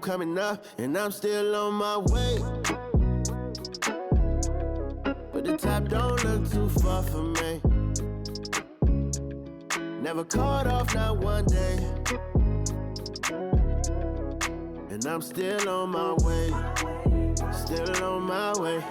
coming up, and I'm still on my way. But the top don't look too far for me. Never caught off, not one day. And I'm still on my way. Still on my way.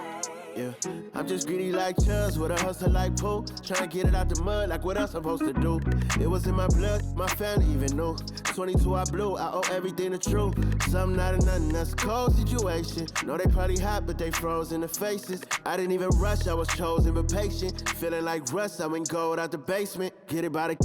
Yeah, I'm just greedy like Chubbs with a hustle like Pooh. Trying to get it out the mud like what else I'm supposed to do. It was in my blood, my family even knew. 22 I blew, I owe everything to true. Something out of nothing, that's a cold situation. Know they probably hot, but they froze in the faces. I didn't even rush, I was chosen but patient. Feeling like rust, I went gold out the basement. Get it by the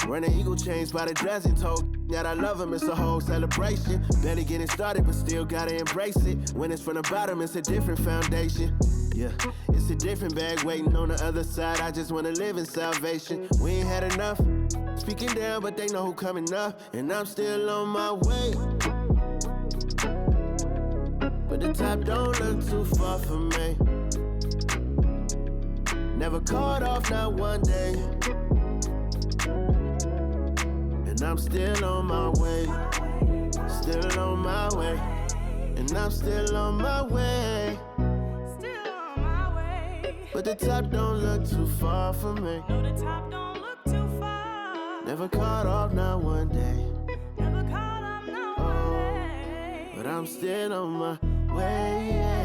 running eagle chains by the dozen. Told that I love him, it's a whole celebration. Barely getting started, but still gotta embrace it. When it's from the bottom, it's a different foundation. Yeah, it's a different bag waiting on the other side. I just wanna live in salvation. We ain't had enough. Speaking down, but they know who coming up. And I'm still on my way. But the top don't look too far for me. Never caught off, not one day. And I'm still on my way. Still on my way. And I'm still on my way. But the top don't look too far for me. No, the top don't look too far. Never caught off, not one day. Never caught off, not one day. But I'm still on my way, yeah.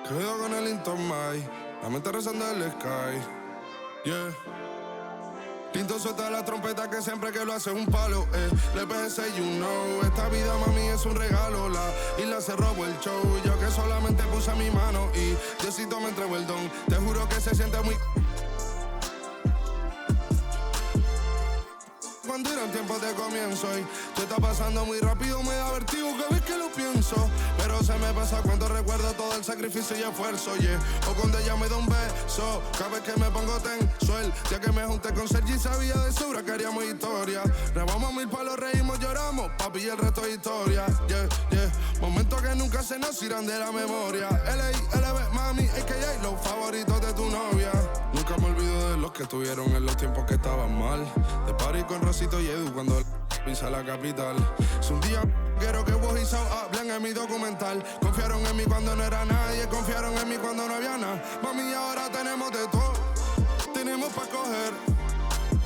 Cuidado con el Intomai, la mente rezando el sky. Yeah. Tinto suelta la trompeta que siempre que lo hace un palo, Le pensé, you know, esta vida mami es un regalo. La isla se robó el show, yo que solamente puse mi mano y Diosito me entregó el don. Te juro que se siente muy... Cuando eran tiempos de comienzo y todo está pasando muy rápido, me da vertigo cada vez que lo pienso. Pero se me pasa cuando recuerdo todo el sacrificio y esfuerzo, yeah. O cuando ella me da un beso, cada vez que me pongo tenso. El día que me junté con Sergi sabía de sobra que haríamos historia. Rebamos mil palos, reímos, lloramos, papi, y el resto es historia, yeah, yeah. Momentos que nunca se nos irán de la memoria. L.A., LB, mami, a.k.a. los favoritos de tu novia. Nunca me olvido de los que estuvieron en los tiempos que estaban mal. De party con Rosito y Edu cuando pisa la capital. Es un día quiero que vos y Sao hablen en mi documental. Confiaron en mí cuando no era nadie, confiaron en mí cuando no había nada. Mami, ahora tenemos de todo, tenemos pa' coger.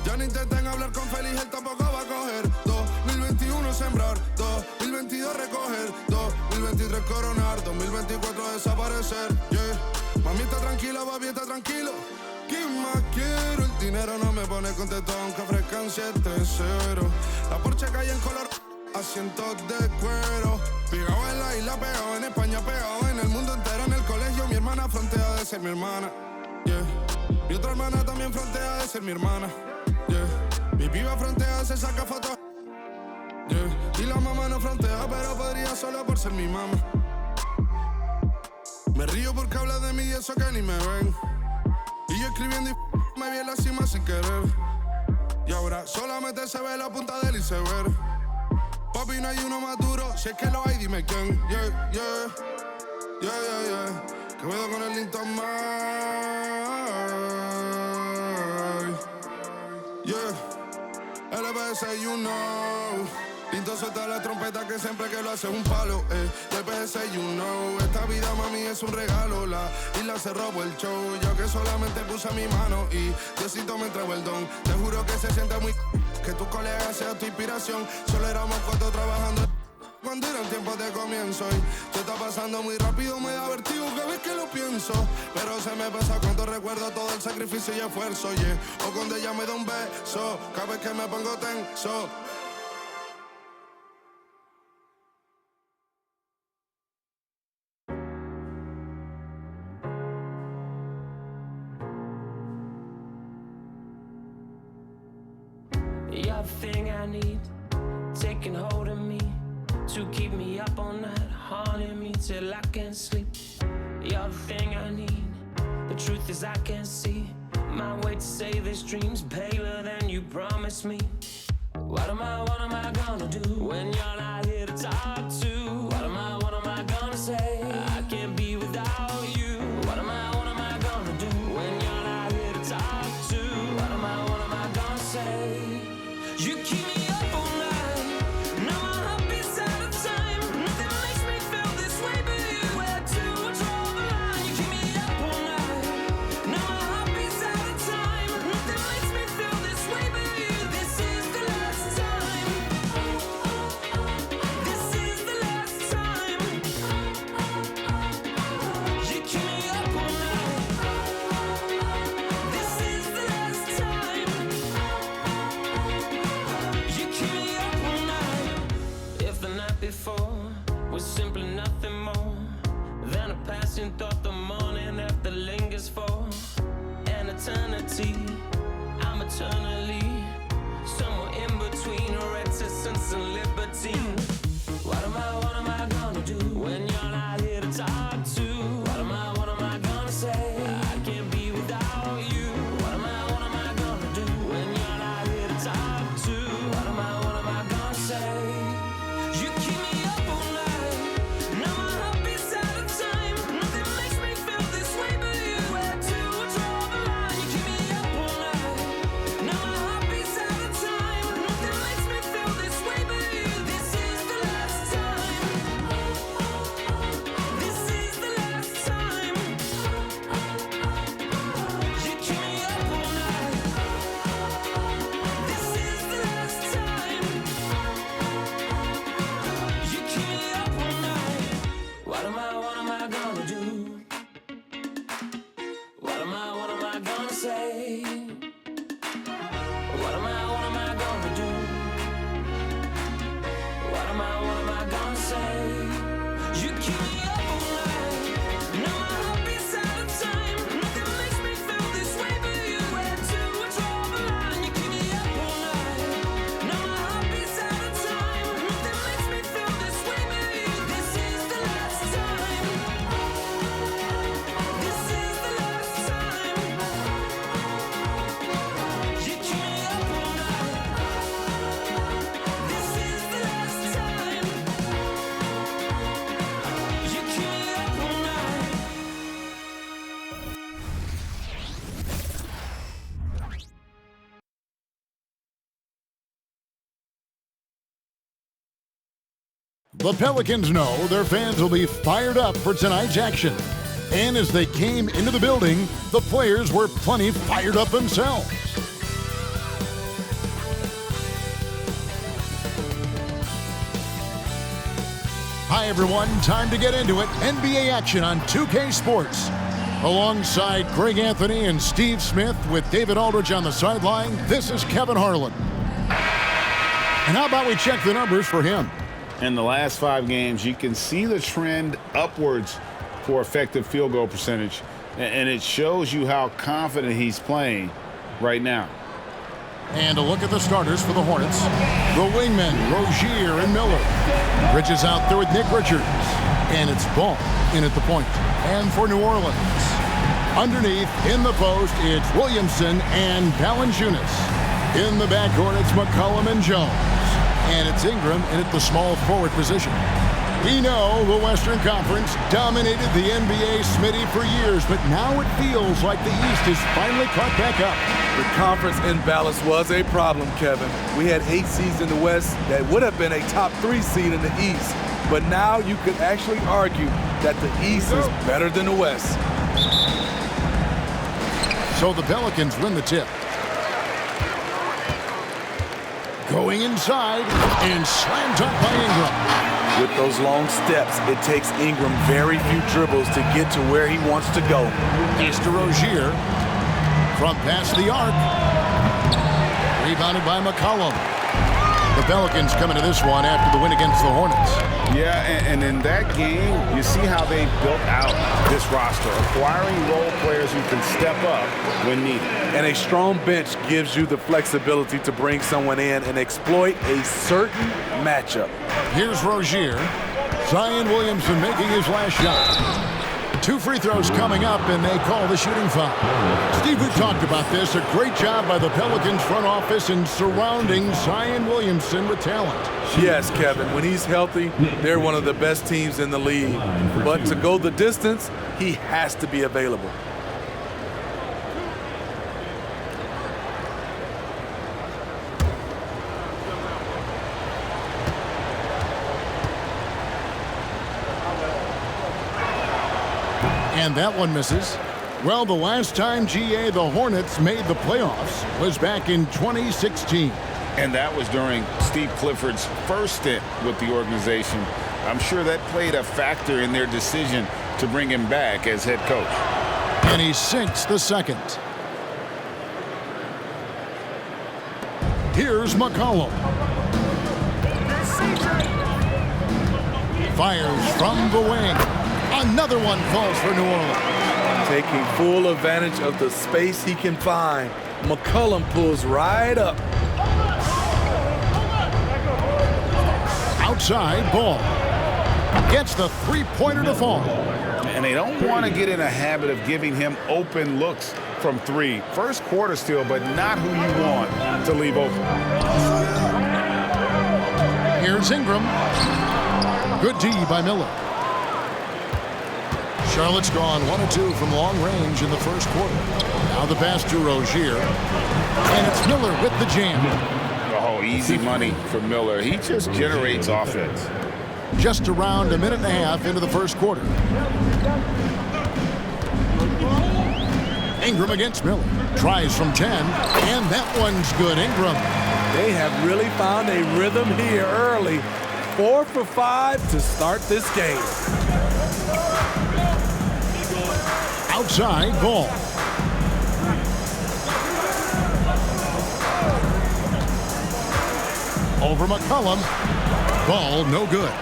Ya no intenten hablar con Feliz, él tampoco va a coger. 2021 sembrar, 2022 recoger, 2023 coronar, 2024 desaparecer, yeah. Mami está tranquila, papi está tranquilo. ¿Qué más quiero? El dinero no me pone contento aunque ofrezcan 7-0. La Porsche cae en color, asientos de cuero. Pegado en la isla, pegado en España, pegado en el mundo entero. En el colegio mi hermana frontea de ser mi hermana, yeah. Mi otra hermana también frontea de ser mi hermana, yeah. Mi piba frontea, se saca fotos, yeah. Y la mamá no frontea, pero podría solo por ser mi mamá. Me río porque habla de mí y eso que ni me ven. Y yo escribiendo y me vi en la cima sin querer. Y ahora solamente se ve la punta del iceberg. Papi, no hay uno más duro, si es que lo hay, dime quién. Yeah, yeah, yeah, yeah, yeah. Que puedo con el Intomai. Yeah, LBS, you know. Tinto suelta la trompeta que siempre que lo hace un palo, LBS, you know. Esta vida, mami, es un regalo. La isla se robó el show, yo que solamente puse mi mano y Diosito me entregó el don. Te juro que se siente muy... que tu colega sea tu inspiración. Solo éramos 4 trabajando cuando eran tiempos de comienzo y todo está pasando muy rápido, me da vertigo cada vez que lo pienso. Pero se me pasa cuando recuerdo todo el sacrificio y esfuerzo, yeah. O cuando ella me da un beso, cada vez que me pongo tenso. You're the thing I need, taking hold of me, to keep me up all night, haunting me till I can't sleep. You're the thing I need, the truth is I can't see my way to say this dream's paler than you promised me. What am I gonna do when you're not here to talk to? What am I gonna say? I can't be without you. What am I gonna say? What am I gonna do? What am I gonna say? You keep me up all night. No, my heart beats out of time. Nothing makes me feel this way, but you had to draw the line. You keep me up all night. No, my heart beats out of time. Nothing makes me feel this way, but you. This is the last time. This is the last time. You keep me up all night. This is the last time. You keep me up all night. The Pelicans know their fans will be fired up for tonight's action. And as they came into the building, the players were plenty fired up themselves. Hi everyone, time to get into it. NBA action on 2K Sports. Alongside Greg Anthony and Steve Smith with David Aldridge on the sideline, this is Kevin Harlan. And how about we check the numbers for him? In the last 5 games, you can see the trend upwards for effective field goal percentage, and it shows you how confident he's playing right now. And a look at the starters for the Hornets. The wingmen, Rozier and Miller. Bridges out there with Nick Richards. And it's Ball in at the point. And for New Orleans, underneath in the post, it's Williamson and Valanciunas. In the backcourt, it's McCollum and Jones. And it's Ingram in at the small forward position. We know the Western Conference dominated the NBA, Smitty, for years, but now it feels like the East is finally caught back up. The conference imbalance was a problem, Kevin. We had 8 seeds in the West that would have been a top 3 seed in the East, but now you could actually argue that the East is better than the West. So the Pelicans win the tip. Going inside and slam dunk by Ingram. With those long steps, it takes Ingram very few dribbles to get to where he wants to go. Pass to Rozier. From past the arc. Rebounded by McCollum. The Pelicans coming to this one after the win against the Hornets. Yeah, and in that game, you see how they built out this roster, acquiring role players who can step up when needed. And a strong bench gives you the flexibility to bring someone in and exploit a certain matchup. Here's Rozier. Zion Williamson making his last shot. 2 free throws coming up, and they call the shooting foul. Steve, we talked about this. A great job by the Pelicans front office in surrounding Zion Williamson with talent. Yes, Kevin. When he's healthy, they're one of the best teams in the league. But to go the distance, he has to be available. And that one misses. Well, the last time, GA, the Hornets made the playoffs was back in 2016. And that was during Steve Clifford's first stint with the organization. I'm sure that played a factor in their decision to bring him back as head coach. And he sinks the second. Here's McCollum. Fires from the wing. Another one falls for New Orleans. Taking full advantage of the space he can find. McCollum pulls right up. Outside, Ball. Gets the three-pointer to fall. And they don't want to get in a habit of giving him open looks from 3. First quarter still, but not who you want to leave open. Here's Ingram. Good D by Miller. Charlotte's gone 1 of 2 from long range in the first quarter. Now the pass to Rozier. And it's Miller with the jam. Oh, easy money for Miller. He just generates offense. Just around a minute and a half into the first quarter. Ingram against Miller. Tries from 10. And that one's good. Ingram. They have really found a rhythm here early. 4 for 5 to start this game. Outside, Ball. Over McCollum. Ball no good.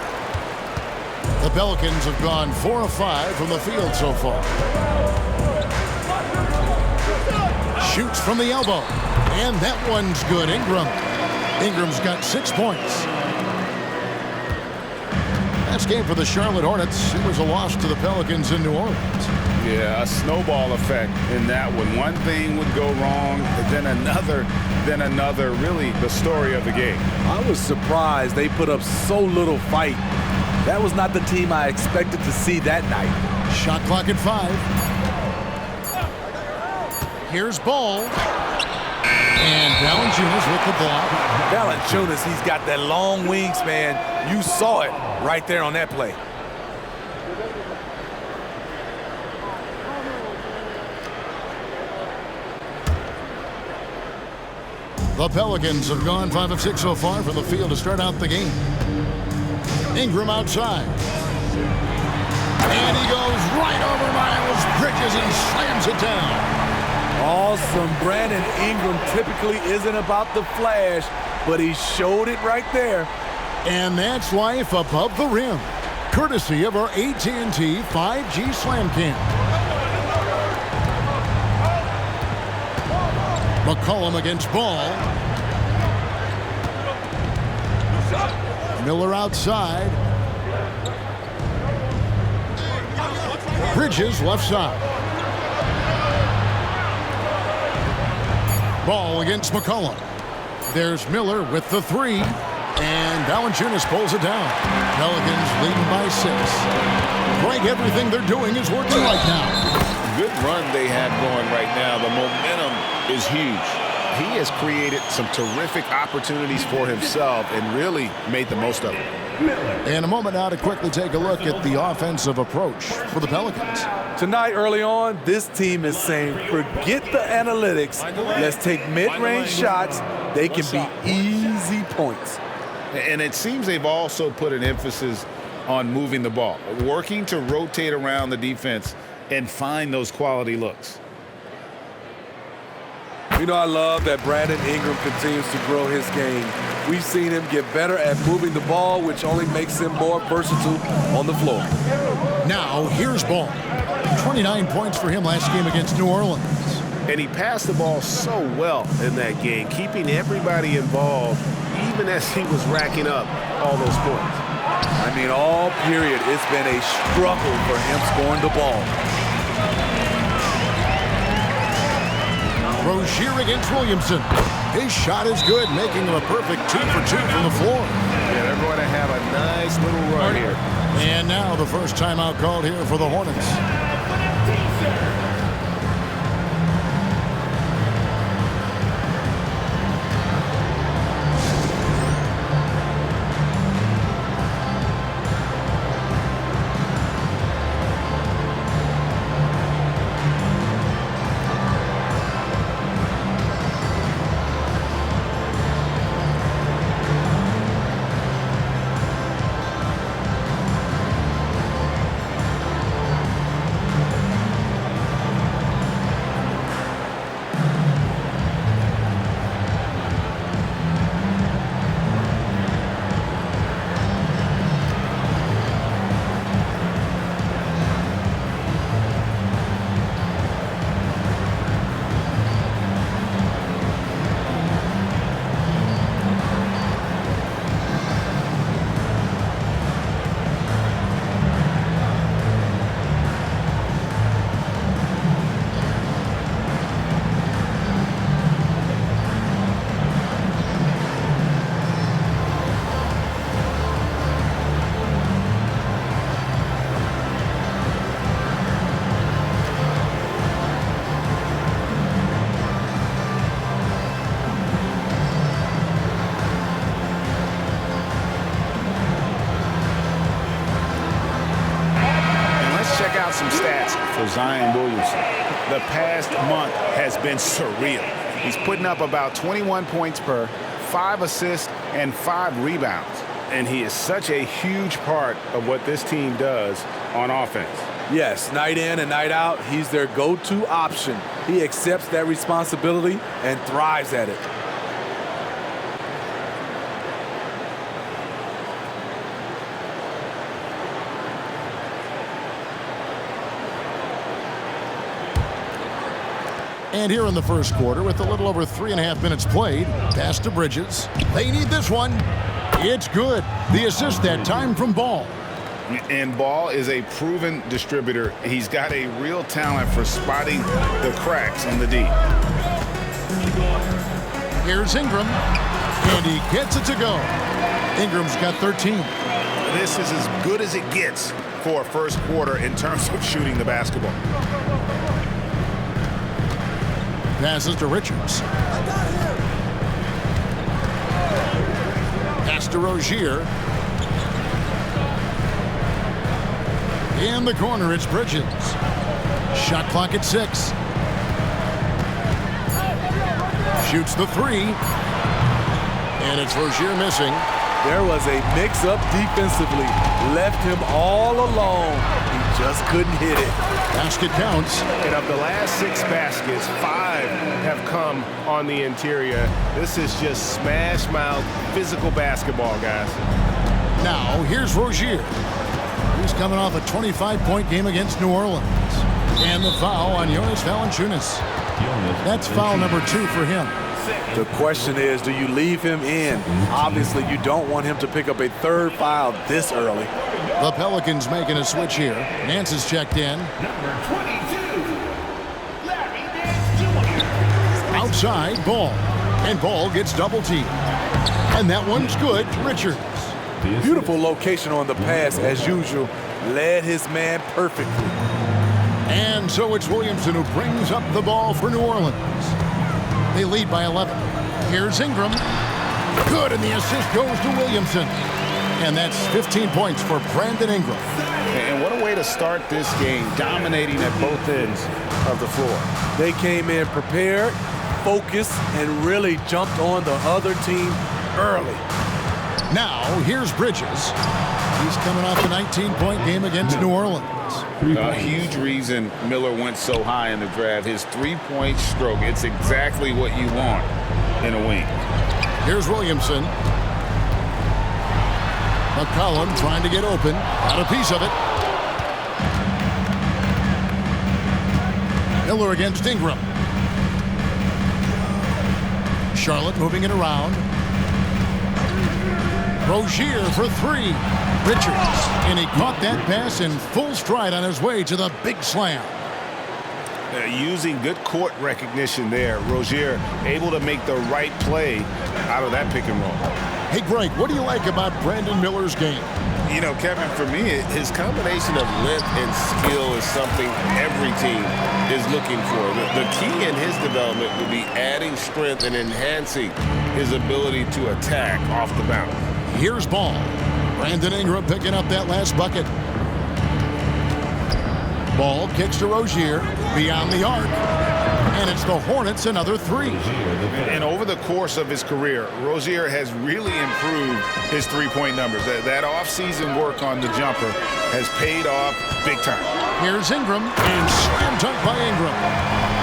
The Pelicans have gone 4 of 5 from the field so far. Shoots from the elbow. And that one's good. Ingram's got 6 points. Last game for the Charlotte Hornets, it was a loss to the Pelicans in New Orleans. Yeah, a snowball effect in that one. One thing would go wrong, then another. Really the story of the game. I was surprised they put up so little fight. That was not the team I expected to see that night. Shot clock at 5. Here's Ball. And Valanciunas with the block. Valanciunas, he's got that long wingspan. You saw it right there on that play. The Pelicans have gone 5 of 6 so far from the field to start out the game. Ingram outside. And he goes right over Miles Bridges and slams it down. Awesome. Brandon Ingram typically isn't about the flash, but he showed it right there. And that's life above the rim, courtesy of our AT&T 5G Slam Cam. McCollum against Ball. Miller outside. Bridges left side. Ball against McCollum. There's Miller with the 3. And Valanciunas pulls it down. Pelicans leading by 6. Greg, everything they're doing is working right now. Good run they have going right now. The momentum is huge. He has created some terrific opportunities for himself and really made the most of it. In a moment now to quickly take a look at the offensive approach for the Pelicans. Tonight, early on, this team is saying, forget the analytics. Let's take mid-range shots. They can be easy points. And it seems they've also put an emphasis on moving the ball, working to rotate around the defense and find those quality looks. You know, I love that Brandon Ingram continues to grow his game. We've seen him get better at moving the ball, which only makes him more versatile on the floor. Now, here's Ball. 29 points for him last game against New Orleans. And he passed the ball so well in that game, keeping everybody involved, even as he was racking up all those points. I mean, all period, it's been a struggle for him scoring the ball. Rozier against Williamson. His shot is good, making him a perfect 2 for 2 from the floor. Yeah, they're going to have a nice little run here. And now the first timeout called here for the Hornets. Some stats for Zion Williamson. The past month has been surreal. He's putting up about 21 points per, 5 assists, and 5 rebounds. And he is such a huge part of what this team does on offense. Yes, night in and night out, he's their go-to option. He accepts that responsibility and thrives at it. And here in the first quarter, with a little over 3.5 minutes played, pass to Bridges. They need this one. It's good. The assist that time from Ball. And Ball is a proven distributor. He's got a real talent for spotting the cracks in the D. Here's Ingram, and he gets it to go. Ingram's got 13. This is as good as it gets for a first quarter in terms of shooting the basketball. Passes to Richards. Pass to Rozier. In the corner, it's Bridges. Shot clock at 6. Shoots the 3. And it's Rozier missing. There was a mix-up defensively. Left him all alone. He just couldn't hit it. Basket counts. And of the last 6 baskets, 5 have come on the interior. This is just smash-mouth physical basketball, guys. Now, here's Rozier. He's coming off a 25-point game against New Orleans. And the foul on Jonas Valanciunas. That's foul number 2 for him. The question is, do you leave him in? Obviously, you don't want him to pick up a 3rd foul this early. The Pelicans making a switch here. Nance is checked in. Outside, Ball. And Ball gets double teamed. And that one's good. Richards. Beautiful location on the pass, as usual. Led his man perfectly. And so it's Williamson who brings up the ball for New Orleans. They lead by 11. Here's Ingram. Good, and the assist goes to Williamson. And that's 15 points for Brandon Ingram. And what a way to start this game, dominating at both ends of the floor. They came in prepared, focused, and really jumped on the other team early. Now, here's Bridges. He's coming off a 19-point game against New Orleans. A huge reason Miller went so high in the draft. His three-point stroke. It's exactly what you want in a wing. Here's Williamson. McCollum trying to get open. Got a piece of it. Miller against Ingram. Charlotte moving it around. Rozier for 3. Richards. And he caught that pass in full stride on his way to the big slam. Using good court recognition there. Rozier able to make the right play out of that pick and roll. Hey, Greg, what do you like about Brandon Miller's game? You know, Kevin, for me, his combination of length and skill is something every team is looking for. The key in his development will be adding strength and enhancing his ability to attack off the bounce. Here's Ball. Brandon Ingram picking up that last bucket. Ball kicks to Rozier beyond the arc. And it's the Hornets another 3. And over the course of his career, Rozier has really improved his three-point numbers. That off-season work on the jumper has paid off big time. Here's Ingram, and slam dunk by Ingram.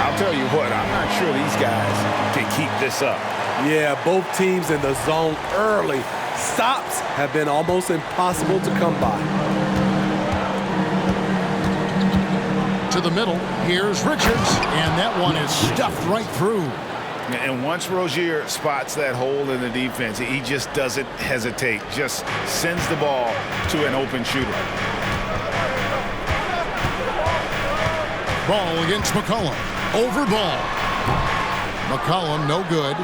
I'll tell you what, I'm not sure these guys can keep this up. Yeah, both teams in the zone early. Stops have been almost impossible to come by. To the middle, here's Richards, and that one is stuffed right through. And once Rozier spots that hole in the defense, he just doesn't hesitate, just sends the ball to an open shooter. Ball against McCollum. Over Ball. McCollum, no good.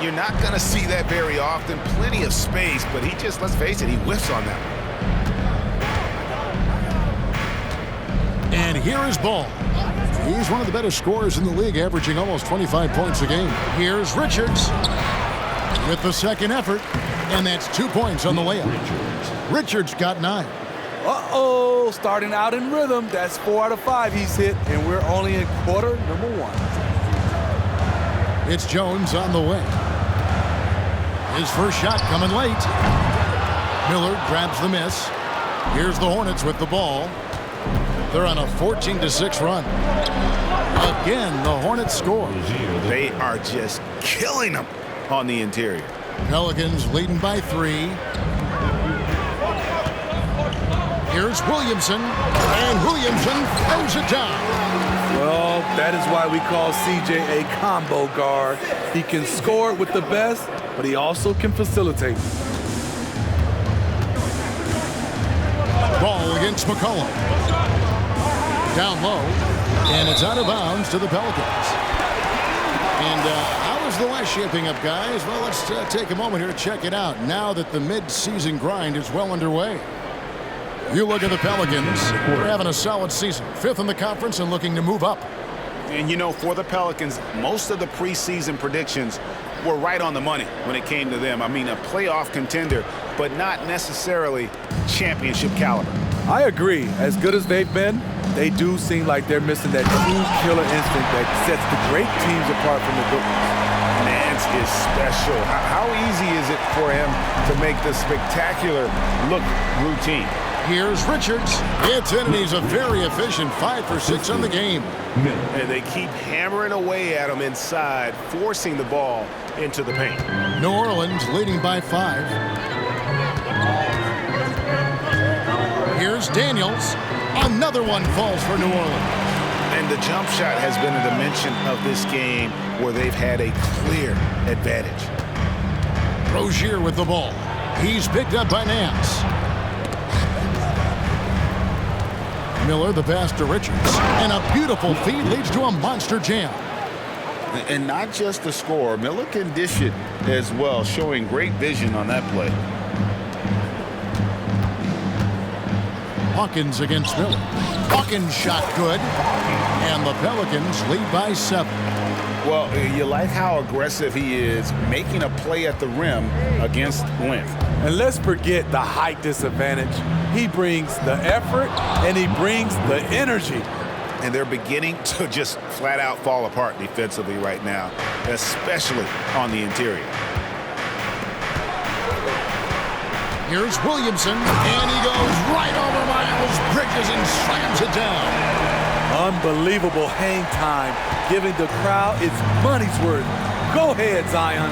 You're not going to see that very often. Plenty of space, but he just, let's face it, he whiffs on that one. And here is Ball. He's one of the better scorers in the league, averaging almost 25 points a game. Here's Richards with the second effort, and that's 2 points on the layup. Richards got 9. Uh-oh, starting out in rhythm. That's 4 out of 5 he's hit, and we're only in quarter number 1. It's Jones on the way. His first shot coming late. Miller grabs the miss. Here's the Hornets with the ball. They're on a 14-6 run. Again, the Hornets score. They are just killing them on the interior. Pelicans leading by 3. Here's Williamson, and Williamson throws it down. Well, that is why we call CJ a combo guard. He can score with the best, but he also can facilitate. Ball against McCollum. Down low, and it's out of bounds to the Pelicans. And how is the West shaping up, guys? Well, let's take a moment here to check it out now that the mid-season grind is well underway. You look at the Pelicans, they're having a solid season. 5th in the conference and looking to move up. And, you know, for the Pelicans, most of the preseason predictions were right on the money when it came to them. I mean, a playoff contender, but not necessarily championship caliber. I agree. As good as they've been, they do seem like they're missing that true killer instinct that sets the great teams apart from the good ones. Nance is special. How easy is it for him to make the spectacular look routine? Here's Richards. Gets in, and he's a very efficient 5 for 6 on the game. And they keep hammering away at him inside, forcing the ball into the paint. New Orleans leading by 5. Here's Daniels. Another one falls for New Orleans. And the jump shot has been a dimension of this game where they've had a clear advantage. Rozier with the ball. He's picked up by Nance. Miller, the pass to Richards. And a beautiful feed leads to a monster jam. And not just the score, Miller can dish it as well, showing great vision on that play. Hawkins against Miller. Hawkins shot good. And the Pelicans lead by 7. Well, you like how aggressive he is, making a play at the rim against length. And let's forget the height disadvantage. He brings the effort, and he brings the energy. And they're beginning to just flat out fall apart defensively right now, especially on the interior. Here's Williamson, and he goes right over Miles Bridges and slams it down. Unbelievable hang time, giving the crowd its money's worth. Go ahead, Zion.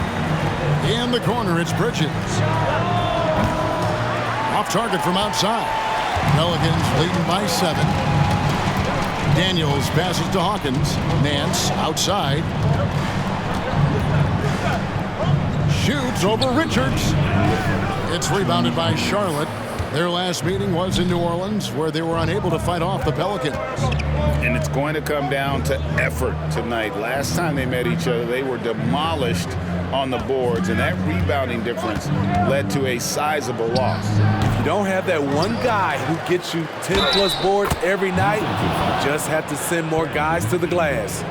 In the corner, it's Bridges. Off target from outside. Pelicans leading by 7. Daniels passes to Hawkins. Nance outside. Shoots over Richards. It's rebounded by Charlotte. Their last meeting was in New Orleans, where they were unable to fight off the Pelicans. And it's going to come down to effort tonight. Last time they met each other, they were demolished on the boards, and that rebounding difference led to a sizable loss. If you don't have that one guy who gets you 10-plus boards every night, you just have to send more guys to the glass.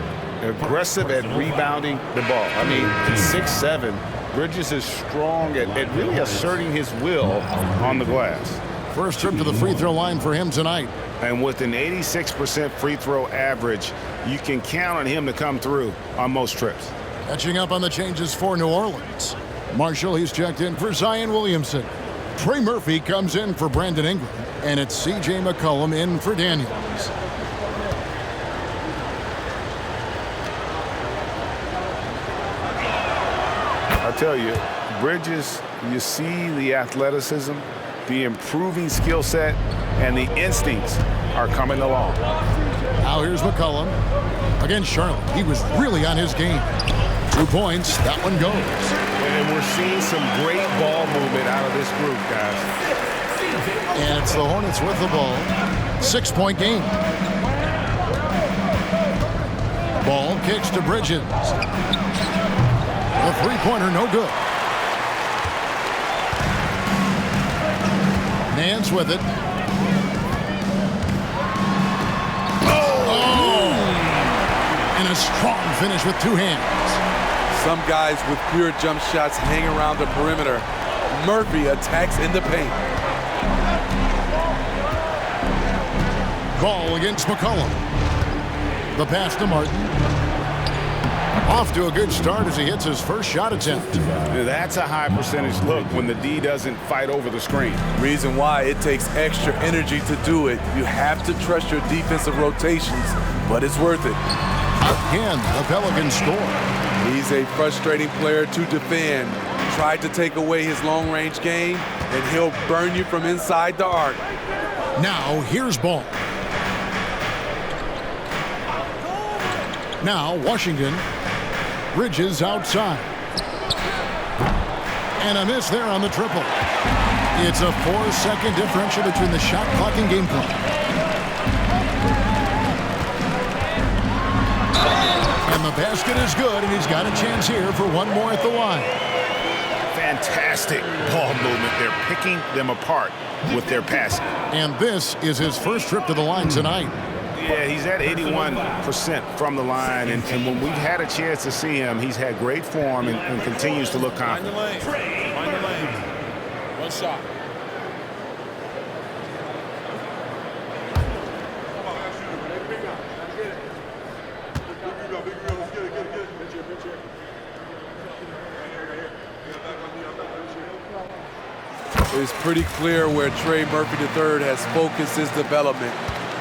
Aggressive at rebounding the ball. I mean, at 6'7", Bridges is strong at really asserting his will on the glass. First trip to the free throw line for him tonight. And with an 86% free throw average, you can count on him to come through on most trips. Catching up on the changes for New Orleans. Marshall, he's checked in for Zion Williamson. Trey Murphy comes in for Brandon Ingram. And it's C.J. McCollum in for Daniels. I tell you, Bridges, you see the athleticism, the improving skill set, and the instincts are coming along. Now here's McCollum against Charlotte. He was really on his game. 2 points. That one goes. And we're seeing some great ball movement out of this group, guys. And it's the Hornets with the ball. 6-point game. Ball kicks to Bridges. A 3-pointer, no good. Nance with it. Oh! And a strong finish with 2 hands. Some guys with pure jump shots hang around the perimeter. Murphy attacks in the paint. Ball against McCollum. The pass to Martin. Off to a good start as he hits his first shot attempt. That's a high percentage look when the D doesn't fight over the screen. Reason why it takes extra energy to do it. You have to trust your defensive rotations, but it's worth it. Again, the Pelicans score. He's a frustrating player to defend. Try to take away his long-range game, and he'll burn you from inside the arc. Now, here's Ball. Now Washington. Bridges outside. And a miss there on the triple. It's a 4-second differential between the shot clock and game clock. And the basket is good, and he's got a chance here for one more at the line. Fantastic ball movement. They're picking them apart with their passing. And this is his first trip to the line tonight. Yeah, he's at 81% from the line, and when we've had a chance to see him, he's had great form and continues to look confident. Find the lane. One shot. It's pretty clear where Trey Murphy III has focused his development.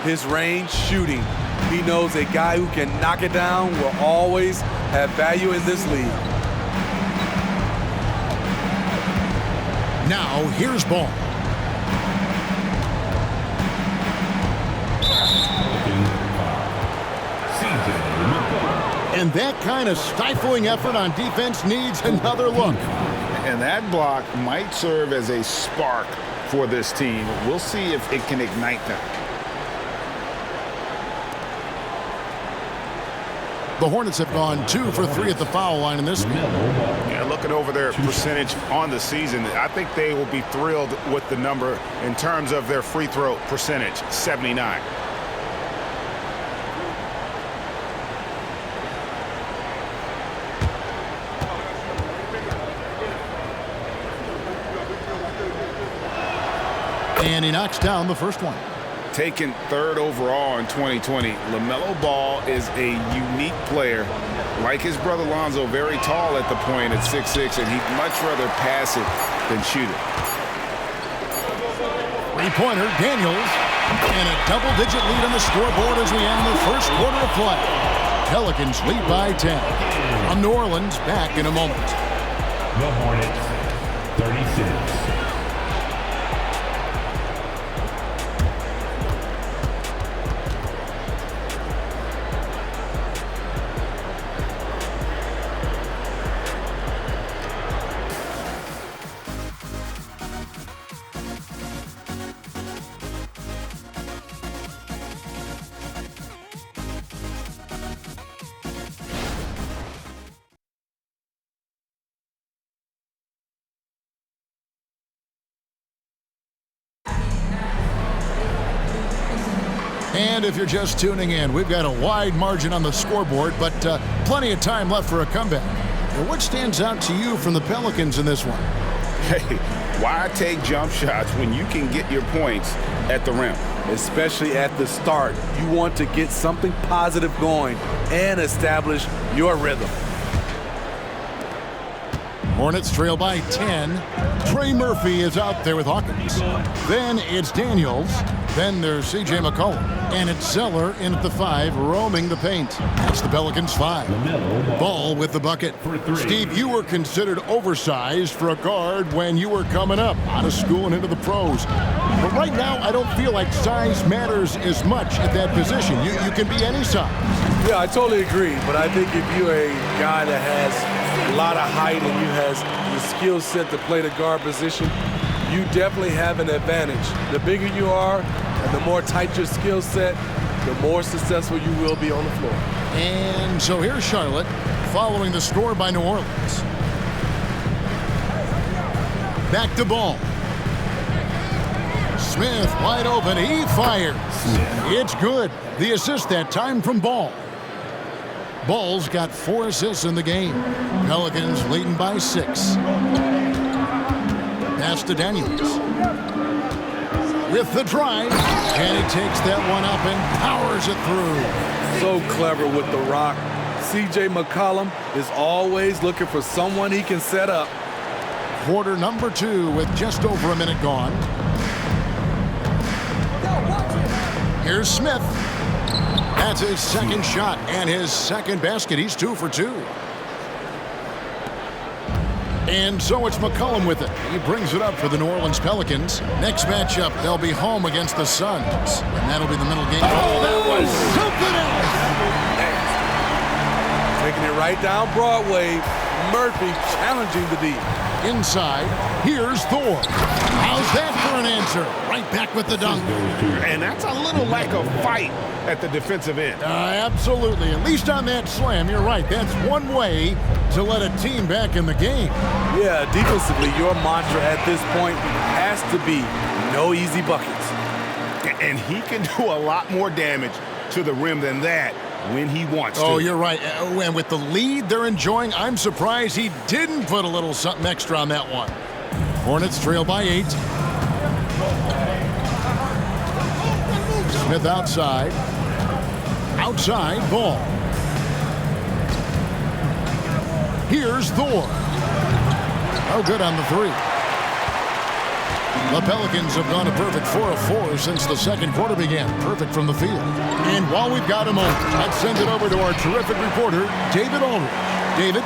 His range shooting. He knows a guy who can knock it down will always have value in this league. Now here's Ball. And that kind of stifling effort on defense needs another look. And that block might serve as a spark for this team. We'll see if it can ignite them. The Hornets have gone 2 for 3 at the foul line in this game. Yeah, looking over their percentage on the season, I think they will be thrilled with the number in terms of their free throw percentage, 79. And he knocks down the first one. Taken 3rd overall in 2020, LaMelo Ball is a unique player. Like his brother Lonzo, very tall at the point at 6'6", and he'd much rather pass it than shoot it. Three-pointer, Daniels. And a double-digit lead on the scoreboard as we end the first quarter of play. Pelicans lead by 10. From New Orleans, back in a moment. The Hornets, 36. And if you're just tuning in, we've got a wide margin on the scoreboard, but plenty of time left for a comeback. And what stands out to you from the Pelicans in this one? Hey, why take jump shots when you can get your points at the rim? Especially at the start. You want to get something positive going and establish your rhythm. Hornets trail by 10. Trey Murphy is out there with Hawkins. Then it's Daniels. Then there's C.J. McCollum. And it's Zeller in at the 5, roaming the paint. That's the Pelicans 5. Ball with the bucket. Steve, you were considered oversized for a guard when you were coming up out of school and into the pros. But right now, I don't feel like size matters as much at that position. You can be any size. Yeah, I totally agree. But I think if you're a guy that has a lot of height and you has the skill set to play the guard position, you definitely have an advantage. The bigger you are and the more tight your skill set, the more successful you will be on the floor. And so here's Charlotte following the score by New Orleans. Back to Ball. Smith wide open. He fires. It's good. The assist that time from Ball. Ball's got 4 assists in the game. Pelicans leading by 6. Pass to Daniels. With the drive. And he takes that one up and powers it through. So clever with the rock. C.J. McCollum is always looking for someone he can set up. Quarter number 2 with just over a minute gone. Here's Smith. That's his second shot and his second basket. He's 2 for 2. And so it's McCollum with it. He brings it up for the New Orleans Pelicans. Next matchup, they'll be home against the Suns. And that'll be the middle game. Oh, that was something else! Taking it right down Broadway. Murphy challenging the D. Inside, here's Thor. How's that for an answer? Right back with the dunk. And that's a little lack of fight at the defensive end. Absolutely. At least on that slam, you're right. That's one way to let a team back in the game. Yeah, defensively, your mantra at this point has to be no easy buckets. And he can do a lot more damage to the rim than that when he wants to. Oh, you're right. And with the lead they're enjoying, I'm surprised he didn't put a little something extra on that one. Hornets trail by 8. Smith outside. Outside, Ball. Here's Thor. Oh, good on the 3. The Pelicans have gone a perfect 4 of 4 since the second quarter began. Perfect from the field. And while we've got a moment, let's send it over to our terrific reporter, David Aldridge. David?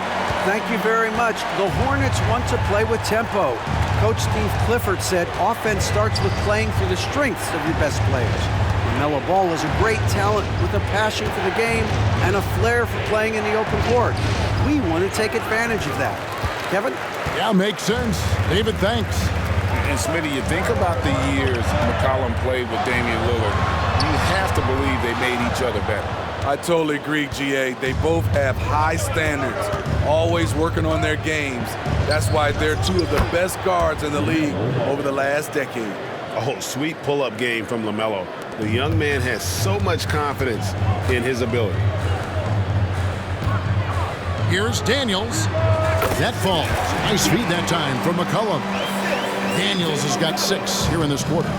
Thank you very much. The Hornets want to play with tempo. Coach Steve Clifford said offense starts with playing through the strengths of your best players. LaMelo Ball is a great talent with a passion for the game and a flair for playing in the open court. We want to take advantage of that. Kevin? Yeah, makes sense. David, thanks. And Smitty, you think about the years McCollum played with Damian Lillard, you have to believe they made each other better. I totally agree, GA. They both have high standards, always working on their games. That's why they're two of the best guards in the league over the last decade. Oh, sweet pull-up game from LaMelo. The young man has so much confidence in his ability. Here's Daniels. That falls. Nice feed that time from McCollum. Daniels has got 6 here in this quarter.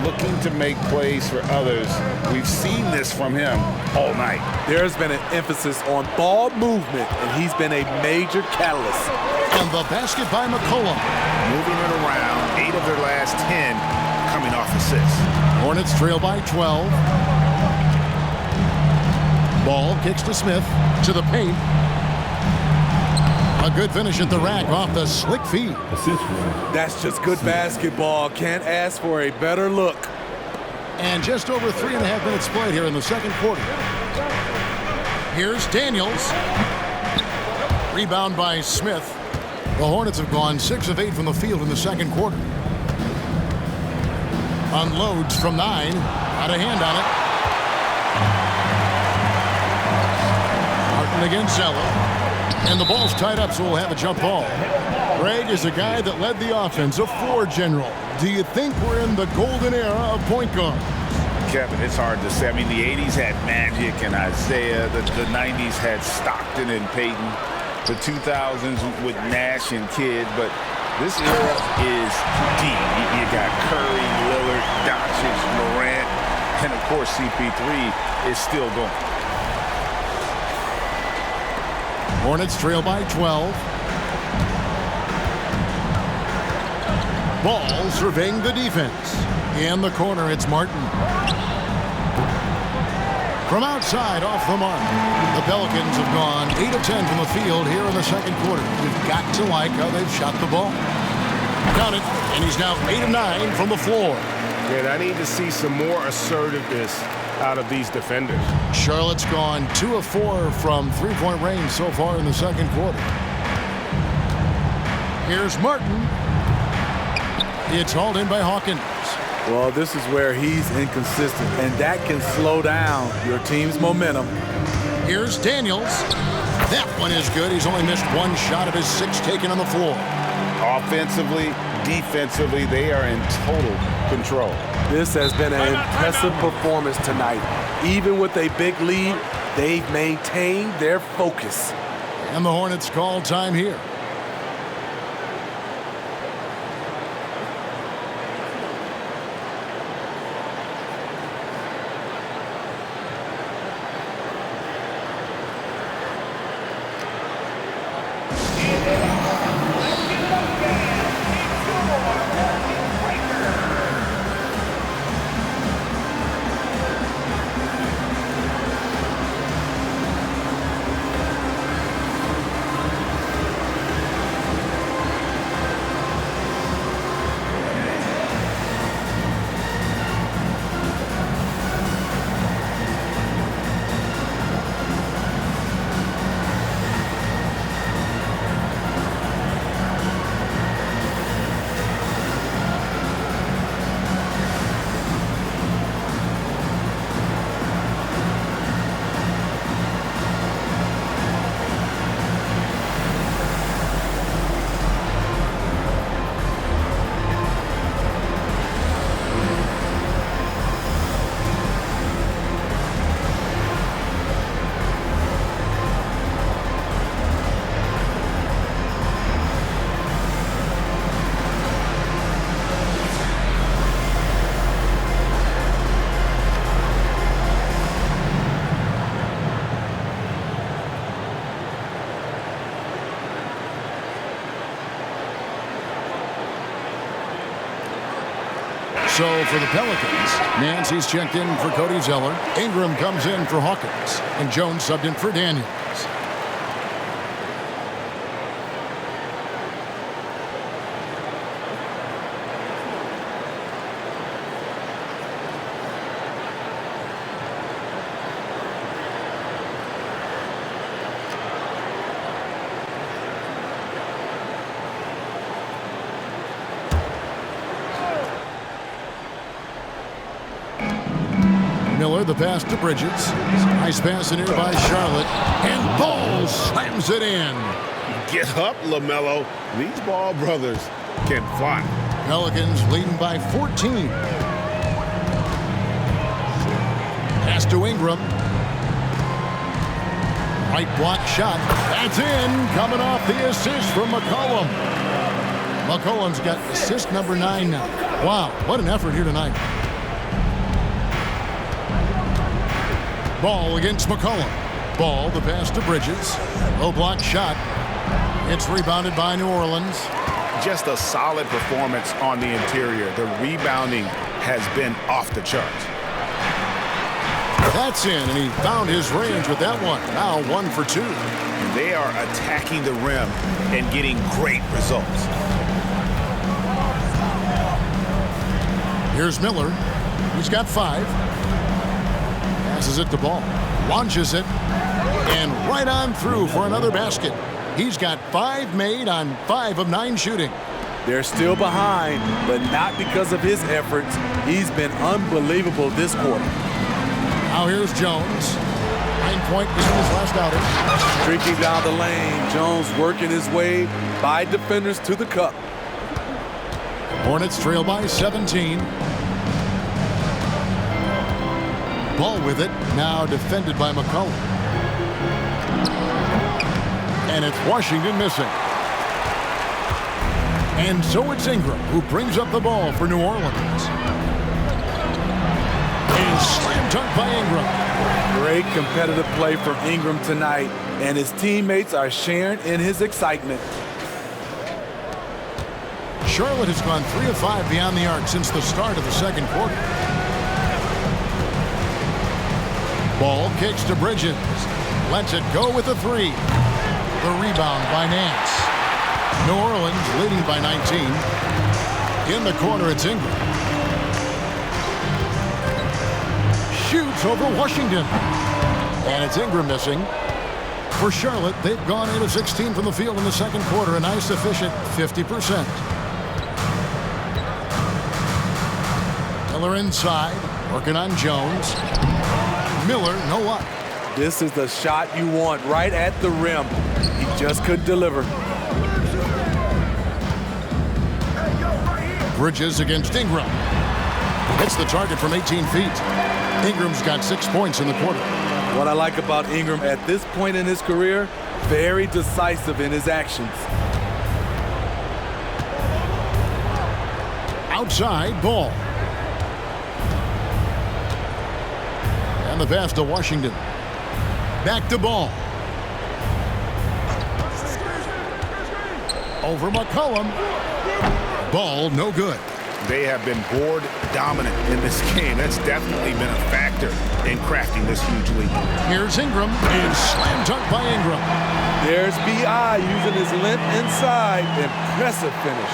Looking to make plays for others. We've seen this from him all night. There's been an emphasis on ball movement, and he's been a major catalyst. And the basket by McCollum. Moving it around, 8 of their last 10 coming off assists. Hornets trail by 12. Ball kicks to Smith, to the paint. A good finish at the rack off the slick feed. That's just good basketball. Can't ask for a better look. And just over 3.5 minutes played here in the second quarter. Here's Daniels. Rebound by Smith. The Hornets have gone 6 of 8 from the field in the second quarter. Unloads from 9. Got a hand on it. Martin against Zeller. And the ball's tied up, so we'll have a jump ball. Greg is a guy that led the offense, a floor general. Do you think we're in the golden era of point guard? Kevin, it's hard to say. I mean, the 80s had Magic and Isaiah. The 90s had Stockton and Peyton. The 2000s with Nash and Kidd. But this era is deep. You got Curry, Lillard, Doncic, Morant, and, of course, CP3 is still going. Hornets trail by 12. Ball surveying the defense. In the corner, it's Martin. From outside, off the mark. The Pelicans have gone 8 of 10 from the field here in the second quarter. You've got to like how they've shot the ball. Got it, and he's now 8 of 9 from the floor. And I need to see some more assertiveness out of these defenders. Charlotte's gone 2 of 4 from three-point range so far in the second quarter. Here's Martin. It's hauled in by Hawkins. Well, this is where he's inconsistent, and that can slow down your team's momentum. Here's Daniels. That one is good. He's only missed 1 shot of his 6 taken on the floor. Offensively, defensively, they are in total control. This has been an impressive performance tonight. Even with a big lead, they've maintained their focus. And the Hornets call time here. So for the Pelicans, Nancy's checked in for Cody Zeller. Ingram comes in for Hawkins. And Jones subbed in for Daniels. Miller, the pass to Bridges. Nice pass in here by Charlotte. And Ball slams it in. Get up, LaMelo. These Ball brothers can fly. Pelicans leading by 14. Pass to Ingram. Right block shot. That's in. Coming off the assist from McCollum. McCollum's got assist number 9 now. Wow, what an effort here tonight. Ball against McCollum. Ball, the pass to Bridges. Low block shot. It's rebounded by New Orleans. Just a solid performance on the interior. The rebounding has been off the charts. That's in, and he found his range with that one. Now 1 for 2. They are attacking the rim and getting great results. Here's Miller. He's got 5. Passes it to Ball. Launches it. And right on through for another basket. He's got 5 made on 5 of 9 shooting. They're still behind, but not because of his efforts. He's been unbelievable this quarter. Now here's Jones. 9-point in his last outing. Streaking down the lane. Jones working his way by defenders to the cup. Hornets trail by 17. Ball with it. Now defended by McCollum. And it's Washington missing. And so it's Ingram who brings up the ball for New Orleans. And slam dunk by Ingram. Great competitive play from Ingram tonight, and his teammates are sharing in his excitement. Charlotte has gone 3 of 5 beyond the arc since the start of the second quarter. Ball kicks to Bridges. Lets it go with a 3. The rebound by Nance. New Orleans leading by 19. In the corner, it's Ingram. Shoots over Washington. And it's Ingram missing. For Charlotte, they've gone 8 of 16 from the field in the second quarter. A nice, efficient 50%. Miller inside, working on Jones. Miller, no luck. This is the shot you want right at the rim. He just couldn't deliver. Bridges against Ingram. Hits the target from 18 feet. Ingram's got 6 points in the quarter. What I like about Ingram at this point in his career, very decisive in his actions. Outside, Ball. And the pass to Washington. Back to Ball. Over McCollum. Ball, no good. They have been board dominant in this game. That's definitely been a factor in crafting this huge lead. Here's Ingram, and slam dunk by Ingram. There's B.I. using his length inside. Impressive finish.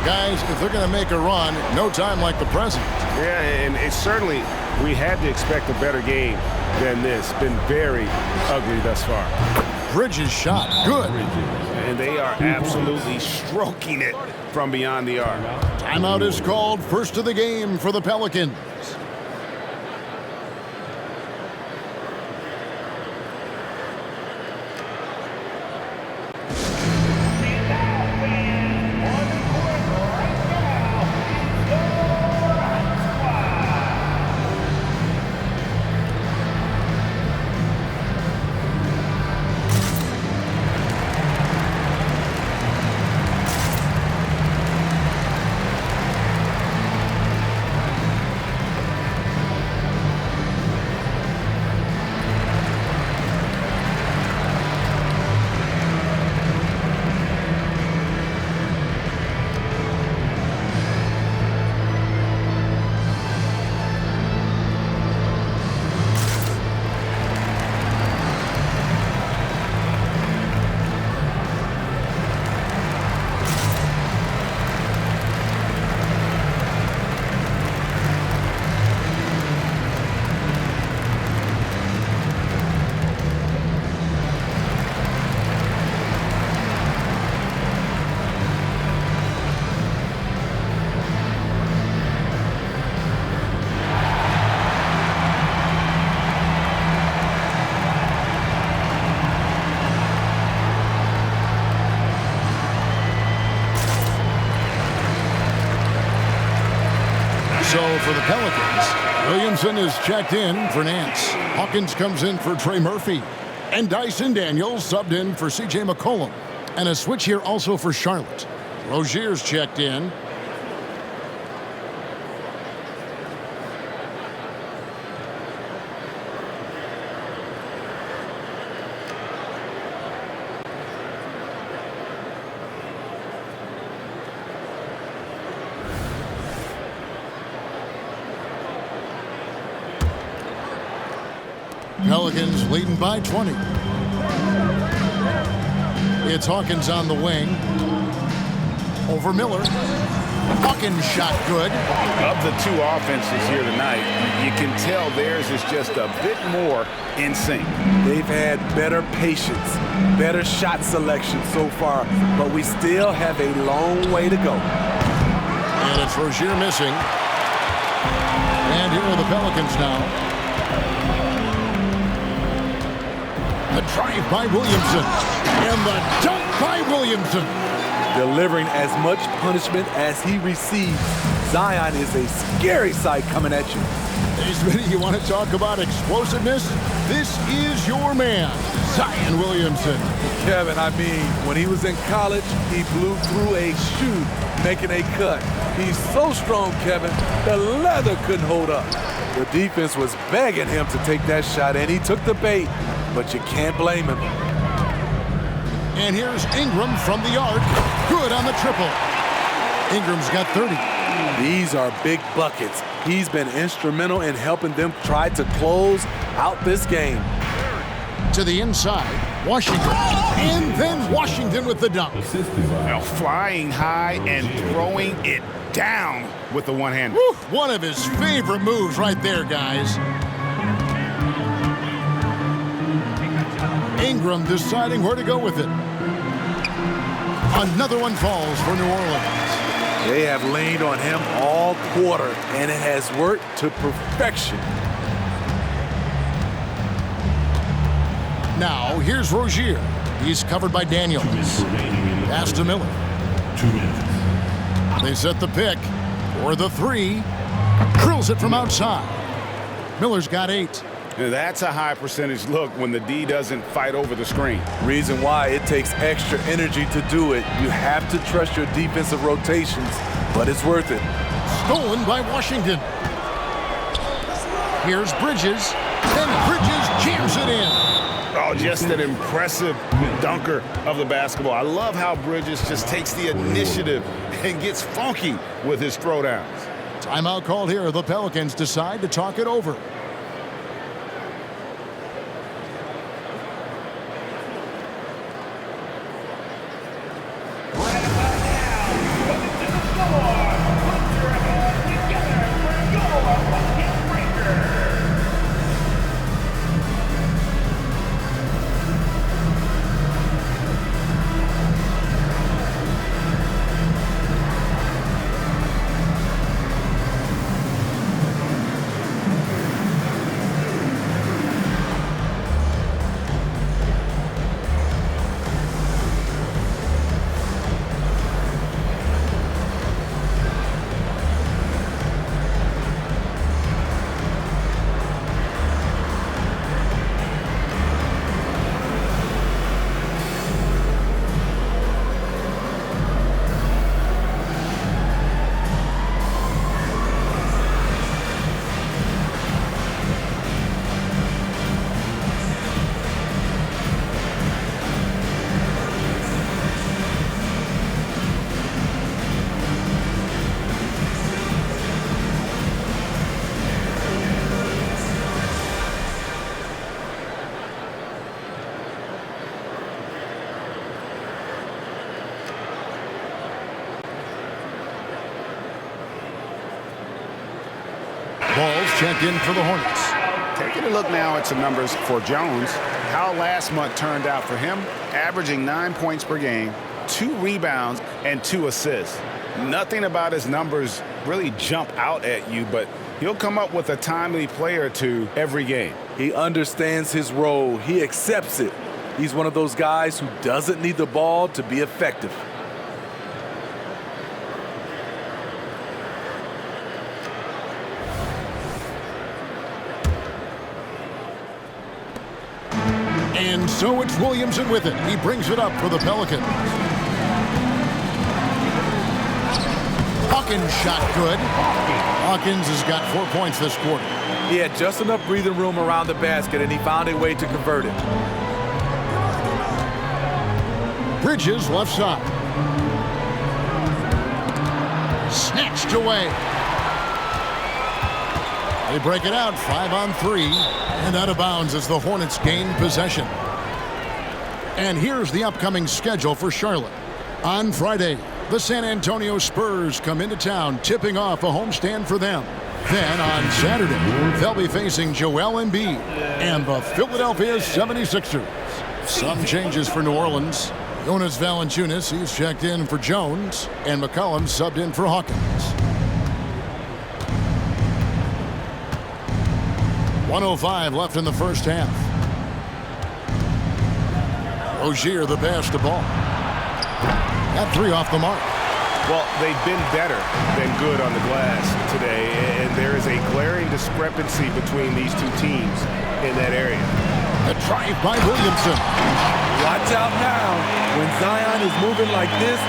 Guys, if they're going to make a run, no time like the present. Yeah, and it's certainly, we had to expect a better game than this. Been very ugly thus far. Bridges shot, good. And they are absolutely stroking it from beyond the arc. Timeout is called. First of the game for the Pelicans. for the Pelicans, Williamson is checked in for Nance. Hawkins comes in for Trey Murphy. And Dyson Daniels subbed in for C.J. McCollum. And a switch here also for Charlotte. Rozier's checked in. Pelicans leading by 20. It's Hawkins on the wing. Over Miller. Hawkins shot good. Of the two offenses here tonight, you can tell theirs is just a bit more in sync. They've had better patience, better shot selection so far, but we still have a long way to go. And it's Rozier missing. And here are the Pelicans now. The drive by Williamson. And the dunk by Williamson. Delivering as much punishment as he receives. Zion is a scary sight coming at you. Hey, Smitty, you want to talk about explosiveness? This is your man, Zion Williamson. Kevin, I mean, when he was in college, he blew through a shoe, making a cut. He's so strong, Kevin, the leather couldn't hold up. The defense was begging him to take that shot, and he took the bait, but you can't blame him. And here's Ingram from the arc. Good on the triple. Ingram's got 30. These are big buckets. He's been instrumental in helping them try to close out this game. To the inside, Washington. And then Washington with the dunk. Now flying high and throwing it down with the one-hander. One of his favorite moves right there, guys. Ingram deciding where to go with it. Another one falls for New Orleans. They have leaned on him all quarter, and it has worked to perfection. Now, here's Rozier. He's covered by Daniels. Pass to Miller. 2 minutes. They set the pick for the three. Drills it from outside. Miller's got 8. Now that's a high percentage look when the D doesn't fight over the screen. Reason why it takes extra energy to do it. You have to trust your defensive rotations, but it's worth it. Stolen by Washington. Here's Bridges. And Bridges jams it in. Oh, just an impressive dunker of the basketball. I love how Bridges just takes the initiative and gets funky with his throwdowns. Timeout called here. The Pelicans decide to talk it over. Ball's checked in for the Hornets. Taking a look now at some numbers for Jones. How last month turned out for him, averaging 9 points per game, 2 rebounds, and 2 assists. Nothing about his numbers really jump out at you, but he'll come up with a timely play or two every game. He understands his role. He accepts it. He's one of those guys who doesn't need the ball to be effective. And so it's Williamson with it. He brings it up for the Pelicans. Hawkins shot good. Hawkins has got 4 points this quarter. He had just enough breathing room around the basket, and he found a way to convert it. Bridges left side. Snatched away. They break it out 5 on 3, and out of bounds as the Hornets gain possession. And here's the upcoming schedule for Charlotte. On Friday, the San Antonio Spurs come into town, tipping off a homestand for them. Then on Saturday, they'll be facing Joel Embiid and the Philadelphia 76ers. Some changes for New Orleans. Jonas Valanciunas, he's checked in for Jones, and McCollum subbed in for Hawkins. 1:05 left in the first half. Rozier the pass to Ball. Got 3 off the mark. Well, they've been better than good on the glass today, and there is a glaring discrepancy between these two teams in that area. A drive by Williamson. Watch out now. When Zion is moving like this,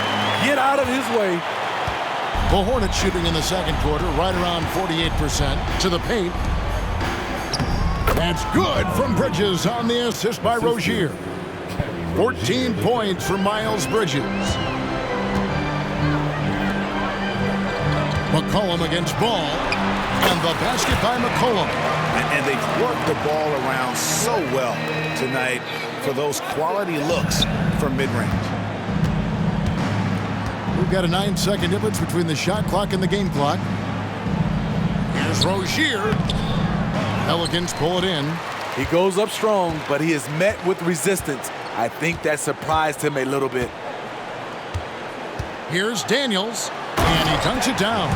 get out of his way. The Hornets shooting in the second quarter right around 48% to the paint. That's good from Bridges on the assist by Rozier. 14 points for Miles Bridges. McCollum against Ball, and the basket by McCollum. And they've worked the ball around so well tonight for those quality looks from mid-range. We've got a 9-second difference between the shot clock and the game clock. Here's Rozier. Pelicans pull it in. He goes up strong, but he is met with resistance. I think that surprised him a little bit. Here's Daniels, and he dunks it down.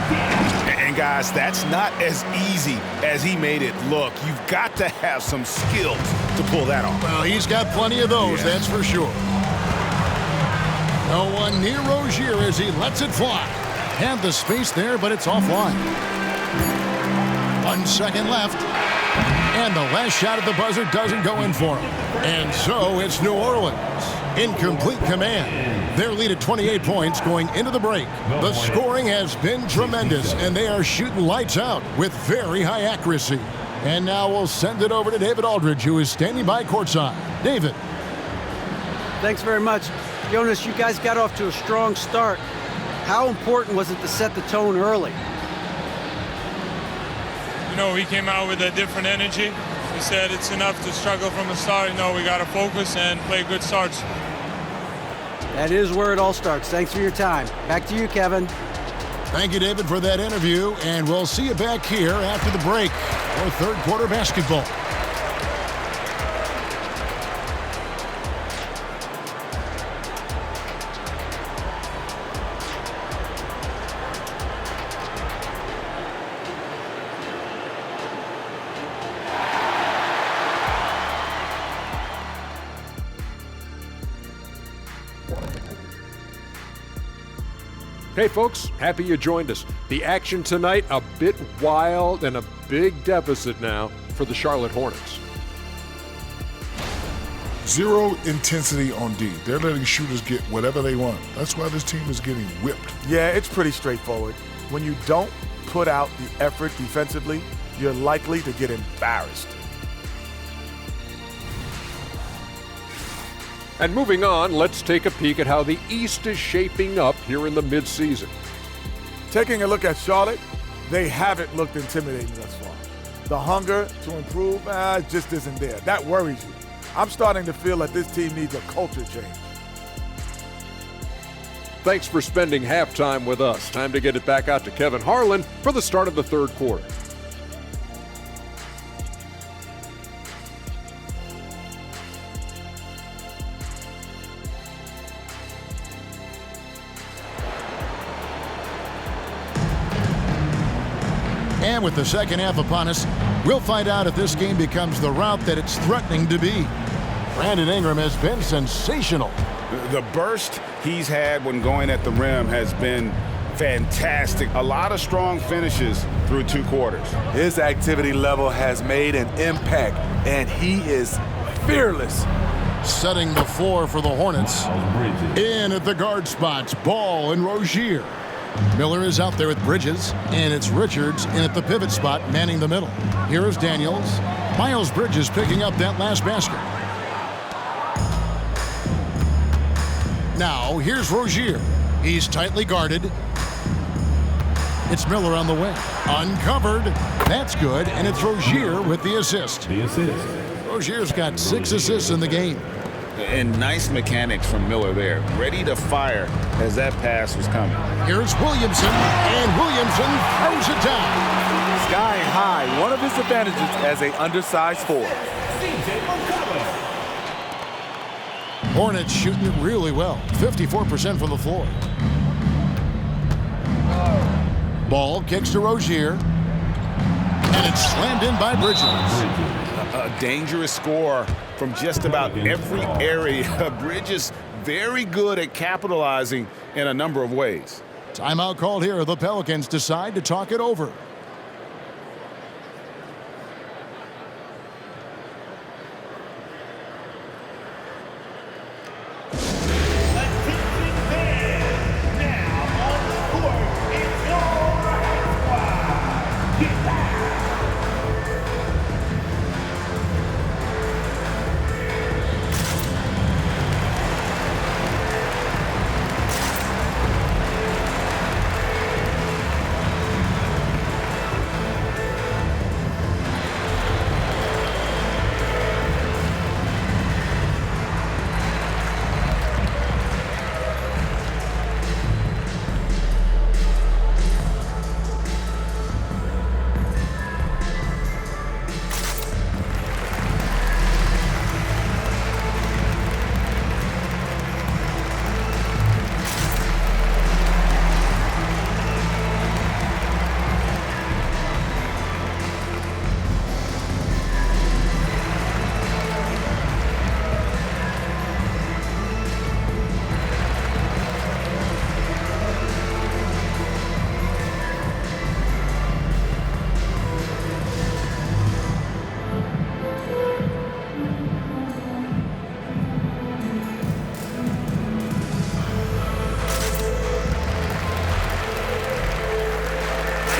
And guys, that's not as easy as he made it look. You've got to have some skills to pull that off. Well, he's got plenty of those, that's for sure. No one near Rozier as he lets it fly. Had the space there, but it's offline. 1 second left. And the last shot at the buzzer doesn't go in for him. And so it's New Orleans in complete command. Their lead at 28 points going into the break. The scoring has been tremendous, and they are shooting lights out with very high accuracy. And now we'll send it over to David Aldridge, who is standing by courtside. David. Thanks very much. Jonas, you guys got off to a strong start. How important was it to set the tone early? You know, we came out with a different energy. We said it's enough to struggle from the start. You know, we got to focus and play good starts. That is where it all starts. Thanks for your time. Back to you, Kevin. Thank you, David, for that interview, and we'll see you back here after the break for third quarter basketball. Hey folks, happy you joined us. The action tonight, a bit wild and a big deficit now for the Charlotte Hornets. Zero intensity on D. They're letting shooters get whatever they want. That's why this team is getting whipped. Yeah, it's pretty straightforward. When you don't put out the effort defensively, you're likely to get embarrassed. And moving on, let's take a peek at how the East is shaping up here in the midseason. Taking a look at Charlotte, they haven't looked intimidating thus far. The hunger to improve just isn't there. That worries you. I'm starting to feel that this team needs a culture change. Thanks for spending halftime with us. Time to get it back out to Kevin Harlan for the start of the third quarter. And with the second half upon us, we'll find out if this game becomes the rout that it's threatening to be. Brandon Ingram has been sensational. The burst he's had when going at the rim has been fantastic. A lot of strong finishes through 2 quarters. His activity level has made an impact, and he is fearless. Setting the floor for the Hornets. In at the guard spots, Ball and Rozier. Miller is out there with Bridges, and it's Richards in at the pivot spot, manning the middle. Here is Daniels. Miles Bridges picking up that last basket. Now, here's Rozier. He's tightly guarded. It's Miller on the wing. Uncovered. That's good, and it's Rozier with the assist. Rozier's got 6 assists in the game. And nice mechanics from Miller there. Ready to fire as that pass was coming. Here's Williamson, and Williamson throws it down. Sky high, one of his advantages as an undersized forward. Hornets shooting it really well. 54% from the floor. Ball kicks to Rozier. And it's slammed in by Bridges. A dangerous score from just about every area. Bridges very good at capitalizing in a number of ways. Timeout called here. The Pelicans decide to talk it over.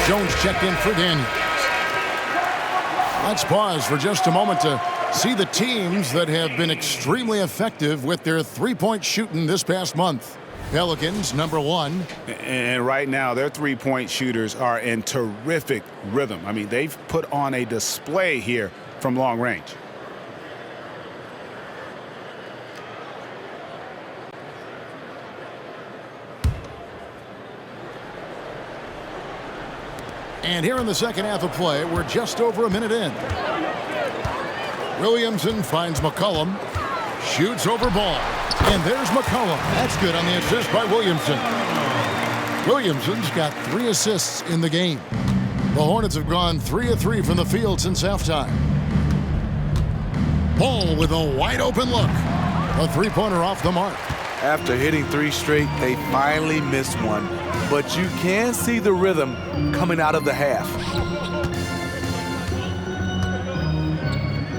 Jones checked in for Daniels. Let's pause for just a moment to see the teams that have been extremely effective with their three-point shooting this past month. Pelicans, number 1. And right now, their three-point shooters are in terrific rhythm. I mean, they've put on a display here from long range. And here in the second half of play, we're just over a minute in. Williamson finds McCollum, shoots over Ball, and there's McCollum. That's good on the assist by Williamson. Williamson's got 3 assists in the game. The Hornets have gone 3 of 3 from the field since halftime. Ball with a wide open look. A three-pointer off the mark. After hitting 3 straight, they finally missed one. But you can see the rhythm coming out of the half.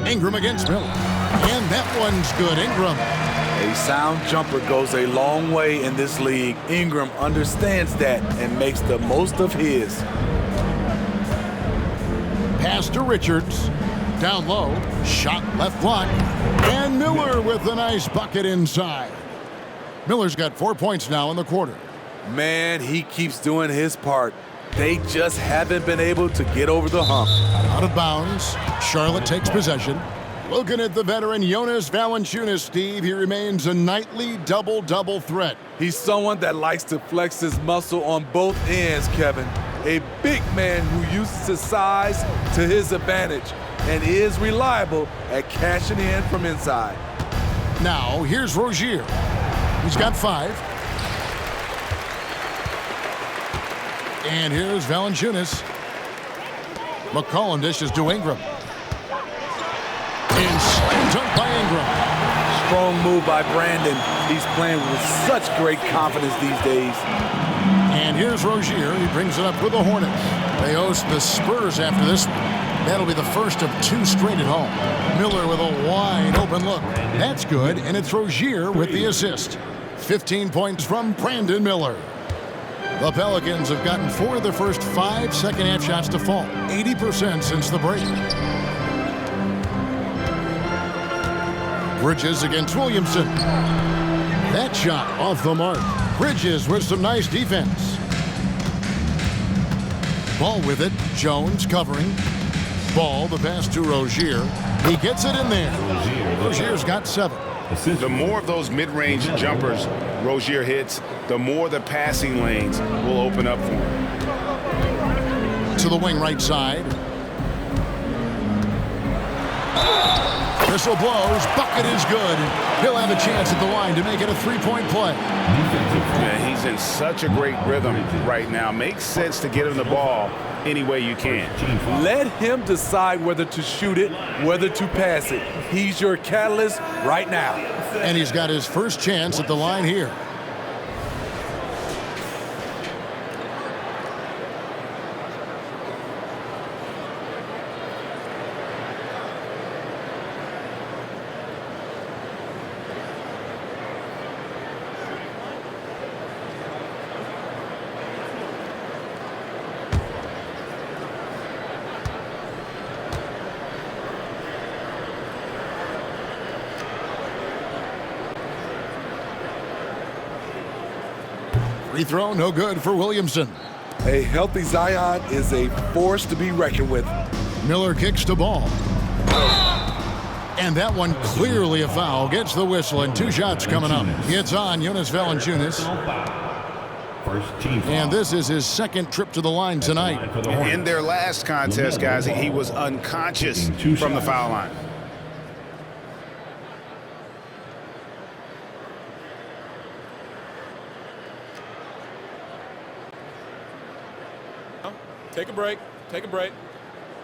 Ingram against Miller. And that one's good. Ingram. A sound jumper goes a long way in this league. Ingram understands that and makes the most of his. Pass to Richards. Down low. Shot left block. And Miller with a nice bucket inside. Miller's got 4 points now in the quarter. Man, he keeps doing his part. They just haven't been able to get over the hump. Out of bounds. Charlotte takes possession. Looking at the veteran Jonas Valanciunas, Steve, he remains a nightly double-double threat. He's someone that likes to flex his muscle on both ends, Kevin. A big man who uses his size to his advantage and is reliable at cashing in from inside. Now, here's Rozier. He's got 5. And here's Valanciunas. McCollum dishes to Ingram. And slam dunk by Ingram. Strong move by Brandon. He's playing with such great confidence these days. And here's Rozier. He brings it up with the Hornets. They host the Spurs after this one. That'll be the first of 2 straight at home. Miller with a wide open look. That's good, and it's Rozier with the assist. 15 points from Brandon Miller. The Pelicans have gotten 4 of their first 5 second-half shots to fall, 80% since the break. Bridges against Williamson. That shot off the mark. Bridges with some nice defense. Ball with it. Jones covering. Ball, the pass to Rozier. He gets it in there. Rozier's got 7. The more of those mid-range jumpers Rozier hits, the more the passing lanes will open up for him. To the wing right side. Whistle blows. Bucket is good. He'll have a chance at the line to make it a 3-point play. Yeah, he's in such a great rhythm right now. Makes sense to get him the ball any way you can. Let him decide whether to shoot it, whether to pass it. He's your catalyst right now. And he's got his first chance at the line here. Free throw, no good for Williamson. A healthy Zion is a force to be reckoned with. Miller kicks the ball. And that one clearly a foul. Gets the whistle, and 2 shots coming up. It's on Jonas Valanciunas. And this is his 2nd trip to the line tonight. In their last contest, guys, he was unconscious from the foul line. Take a break. Take a break.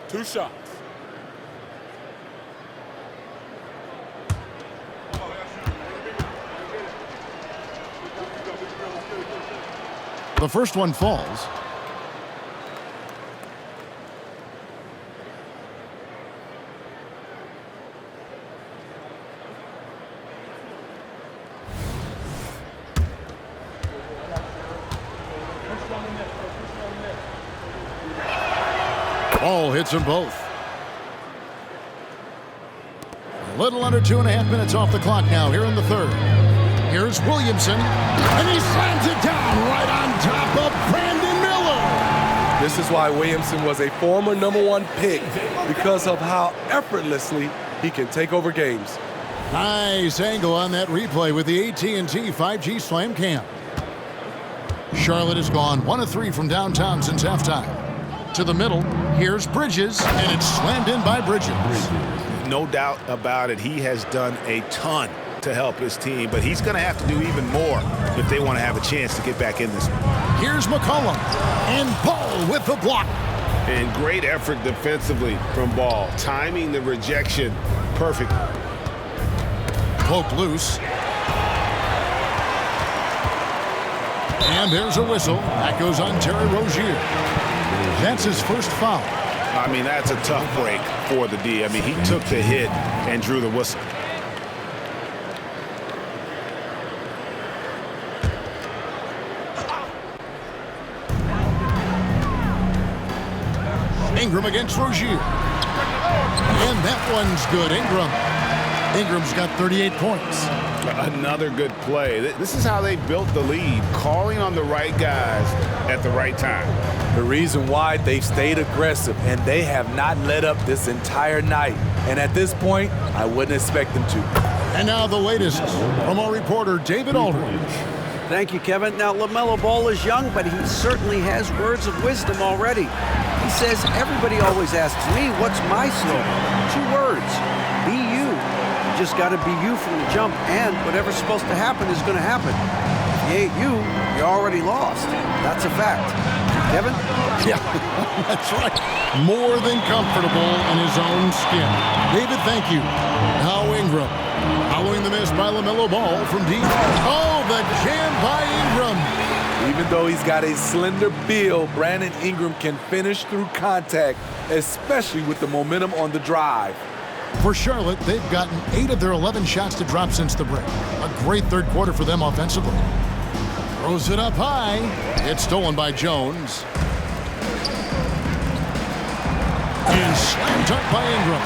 2 shots. The first one falls. Ball hits them both. A little under 2.5 minutes off the clock now here in the 3rd. Here's Williamson, and he slams it down right on top of Brandon Miller. This is why Williamson was a former #1 pick, because of how effortlessly he can take over games. Nice angle on that replay with the AT&T 5G Slam Cam. Charlotte has gone 1 of 3 from downtown since halftime. To the middle, here's Bridges, and it's slammed in by Bridges. No doubt about it, he has done a ton to help his team, but he's going to have to do even more if they want to have a chance to get back in this one. Here's McCollum, and Ball with the block. And great effort defensively from Ball, timing the rejection perfect. Poke loose. And there's a whistle. That goes on Terry Rozier. That's his first foul. I mean, that's a tough break for the D. I mean, he took the hit and drew the whistle. Ingram against Rozier. And that one's good. Ingram's got 38 points. Another good play. This is how they built the lead, calling on the right guys at the right time. The reason why they've stayed aggressive, and they have not let up this entire night. And at this point, I wouldn't expect them to. And now the latest from our reporter, David Aldridge. Thank you, Kevin. Now, LaMelo Ball is young, but he certainly has words of wisdom already. He says, everybody always asks me, what's my slogan? 2 words, be you. You just got to be you from the jump, and whatever's supposed to happen is going to happen. If you ain't you, you're already lost. That's a fact. Kevin? Yeah, that's right. More than comfortable in his own skin. David, thank you. Now Ingram. Following the miss by LaMelo Ball from deep. Oh, the jam by Ingram. Even though he's got a slender build, Brandon Ingram can finish through contact, especially with the momentum on the drive. For Charlotte, they've gotten 8 of their 11 shots to drop since the break. A great third quarter for them offensively. Throws it up high. It's stolen by Jones. And slammed up by Ingram.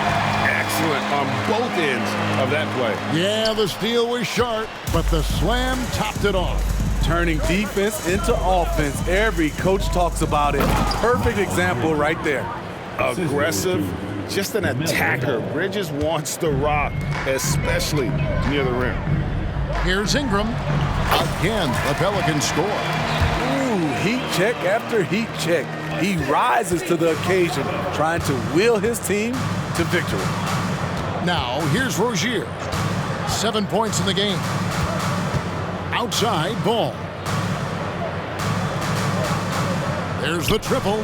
Excellent on both ends of that play. Yeah, the steal was sharp, but the slam topped it off. Turning defense into offense. Every coach talks about it. Perfect example right there. Aggressive, just an attacker. Bridges wants the rock, especially near the rim. Here's Ingram. Again, the Pelicans score. Ooh, heat check after heat check. He rises to the occasion, trying to will his team to victory. Now, here's Rozier. 7 points in the game. Outside ball. There's the triple.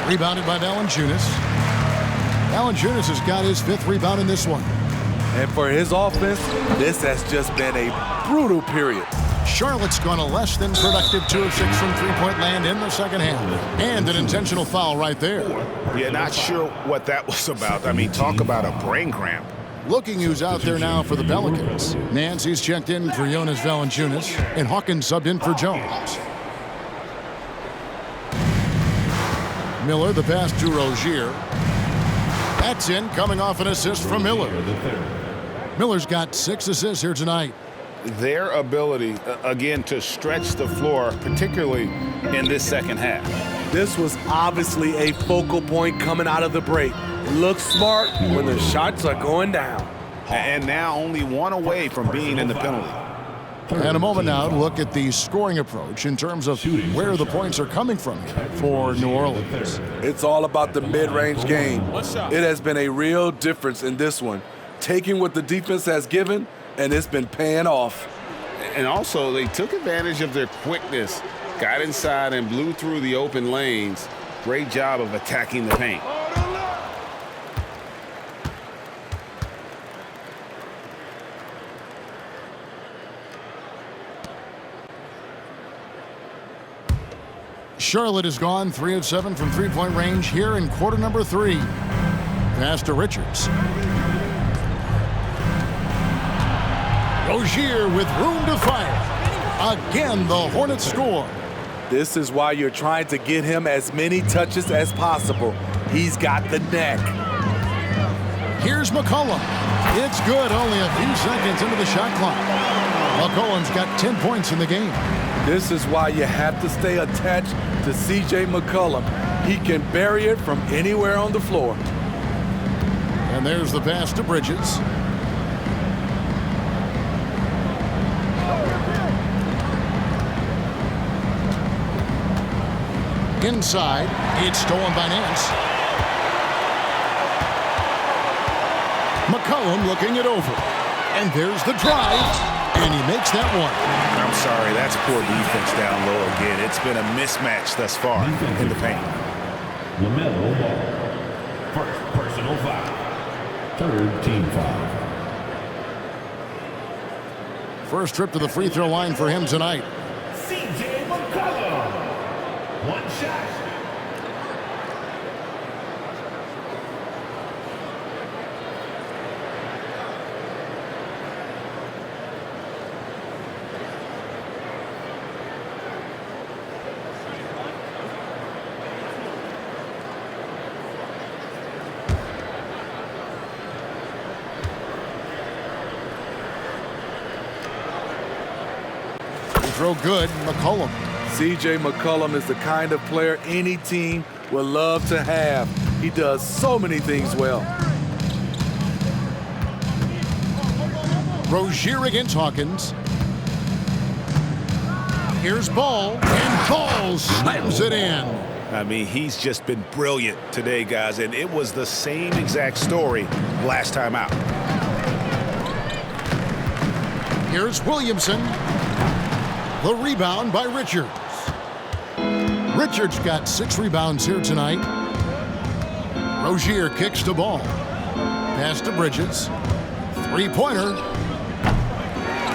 Rebounded by Valanciunas. Valanciunas has got his 5th rebound in this one. And for his offense, this has just been a brutal period. Charlotte's gone a less than productive 2 of 6 from three-point land in the second half. And an intentional foul right there. Yeah, not sure what that was about. I mean, talk about a brain cramp. Looking who's out there now for the Pelicans. Nancy's checked in for Jonas Valanciunas, and Hawkins subbed in for Jones. Miller, the pass to Rozier. That's in, coming off an assist from Miller. Miller's got 6 assists here tonight. Their ability, again, to stretch the floor, particularly in this second half. This was obviously a focal point coming out of the break. Looks smart when the shots are going down. And now only 1 away from being in the penalty. And a moment now to look at the scoring approach in terms of where the points are coming from here for New Orleans. It's all about the mid-range game. It has been a real difference in this one. Taking what the defense has given, and it's been paying off. And also, they took advantage of their quickness, got inside and blew through the open lanes. Great job of attacking the paint. Charlotte has gone 3 of 7 from three-point range here in quarter number 3. Pass to Richards. Rozier with room to fire. Again, the Hornets score. This is why you're trying to get him as many touches as possible. He's got the neck. Here's McCollum. It's good, only a few seconds into the shot clock. McCollum's got 10 points in the game. This is why you have to stay attached to C.J. McCollum. He can bury it from anywhere on the floor. And there's the pass to Bridges. Inside, it's stolen by Nance. McCollum looking it over. And there's the drive. And he makes that one. I'm sorry, that's poor defense down low again. It's been a mismatch thus far in the paint. LaMelo Ball. First personal foul. 3rd team foul. First trip to the free throw line for him tonight. C.J. McCollum. 1 shot. Throw good, McCollum. C.J. McCollum is the kind of player any team would love to have. He does so many things well. Rozier against Hawkins. Here's Ball, and Ball slams it in. I mean, he's just been brilliant today, guys, and it was the same exact story last time out. Here's Williamson. The rebound by Richards. Richards got 6 rebounds here tonight. Rozier kicks the ball. Pass to Bridges. 3-pointer.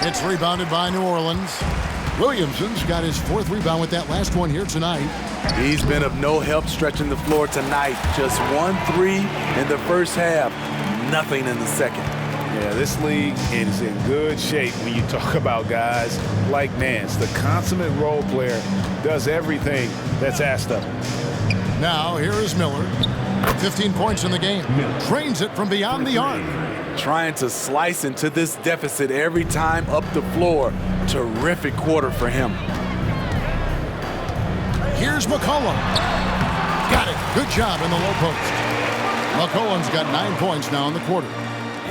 It's rebounded by New Orleans. Williamson's got his 4th rebound with that last one here tonight. He's been of no help stretching the floor tonight. Just 1 3 in the first half, nothing in the second. Yeah, this league is in good shape when you talk about guys like Nance. The consummate role player does everything that's asked of him. Now, here is Miller. 15 points in the game. Trains it from beyond the arc. Trying to slice into this deficit every time up the floor. Terrific quarter for him. Here's McCollum. Got it. Good job in the low post. McCollum's got 9 points now in the quarter.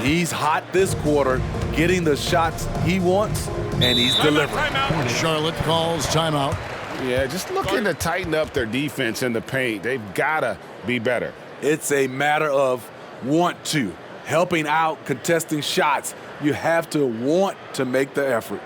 He's hot this quarter, getting the shots he wants, and he's delivering. Charlotte calls timeout. Yeah, just looking to tighten up their defense in the paint. They've got to be better. It's a matter of want to. Helping out, contesting shots. You have to want to make the effort.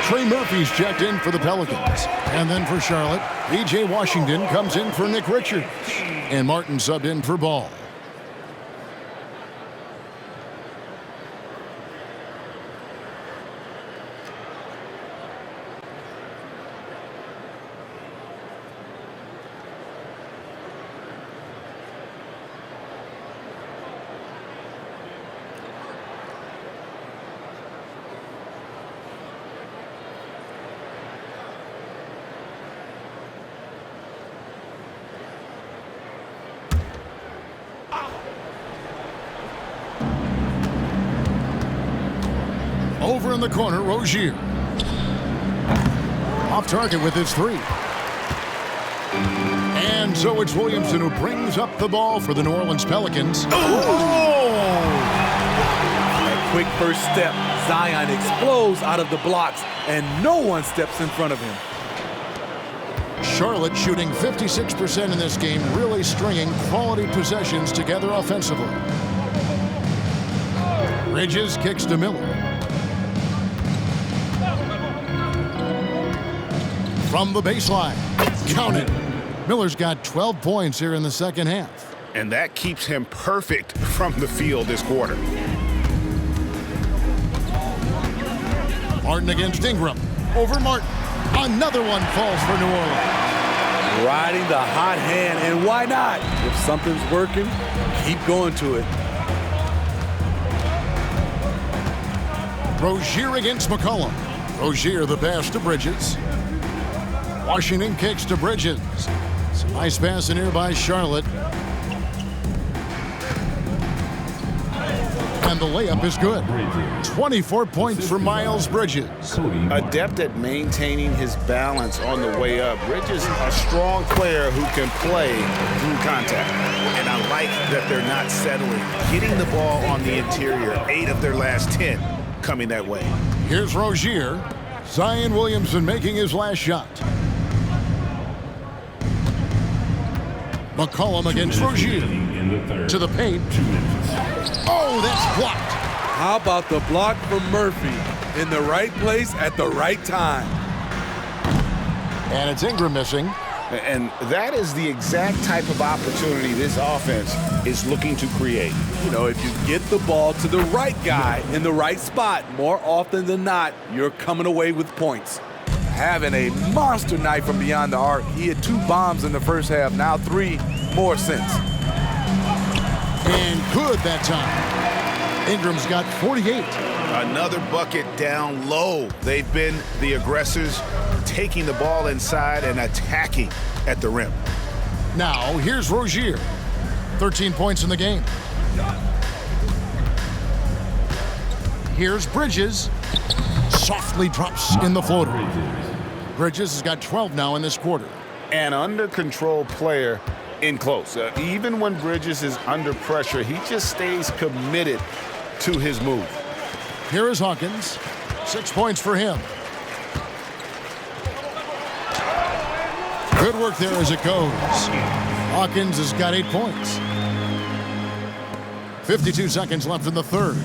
Trey Murphy's checked in for the Pelicans. And then for Charlotte, E.J. Washington comes in for Nick Richards. And Martin subbed in for Ball. Over in the corner, Rozier. Off target with his 3. And so it's Williamson who brings up the ball for the New Orleans Pelicans. That quick first step, Zion explodes out of the blocks, and no one steps in front of him. Charlotte shooting 56% in this game, really stringing quality possessions together offensively. Bridges kicks to Miller. From the baseline, counted. Miller's got 12 points here in the second half. And that keeps him perfect from the field this quarter. Martin against Ingram. Over Martin. Another one falls for New Orleans. Riding the hot hand, and why not? If something's working, keep going to it. Rozier against McCollum. Rozier the pass to Bridges. Washington kicks to Bridges. Some nice pass in here by Charlotte. And the layup is good. 24 points for Miles Bridges. Adept at maintaining his balance on the way up. Bridges, a strong player who can play through contact. And I like that they're not settling. Getting the ball on the interior, 8 of their last 10 coming that way. Here's Rozier. Zion Williamson making his last shot. McCollum against Rozier. To the paint. Oh, that's blocked. How about the block from Murphy? In the right place at the right time. And it's Ingram missing. And that is the exact type of opportunity this offense is looking to create. You know, if you get the ball to the right guy in the right spot, more often than not, you're coming away with points. Having a monster night from beyond the arc. He had 2 bombs in the first half, now 3 more since. And good that time. Ingram's got 48. Another bucket down low. They've been the aggressors, taking the ball inside and attacking at the rim. Now, here's Rozier. 13 points in the game. Here's Bridges. Softly drops in the floater. Bridges has got 12 now in this quarter. An under-control player in close. Even when Bridges is under pressure, he just stays committed to his move. Here is Hawkins. 6 points for him. Good work there as it goes. Hawkins has got 8 points. 52 seconds left in the third.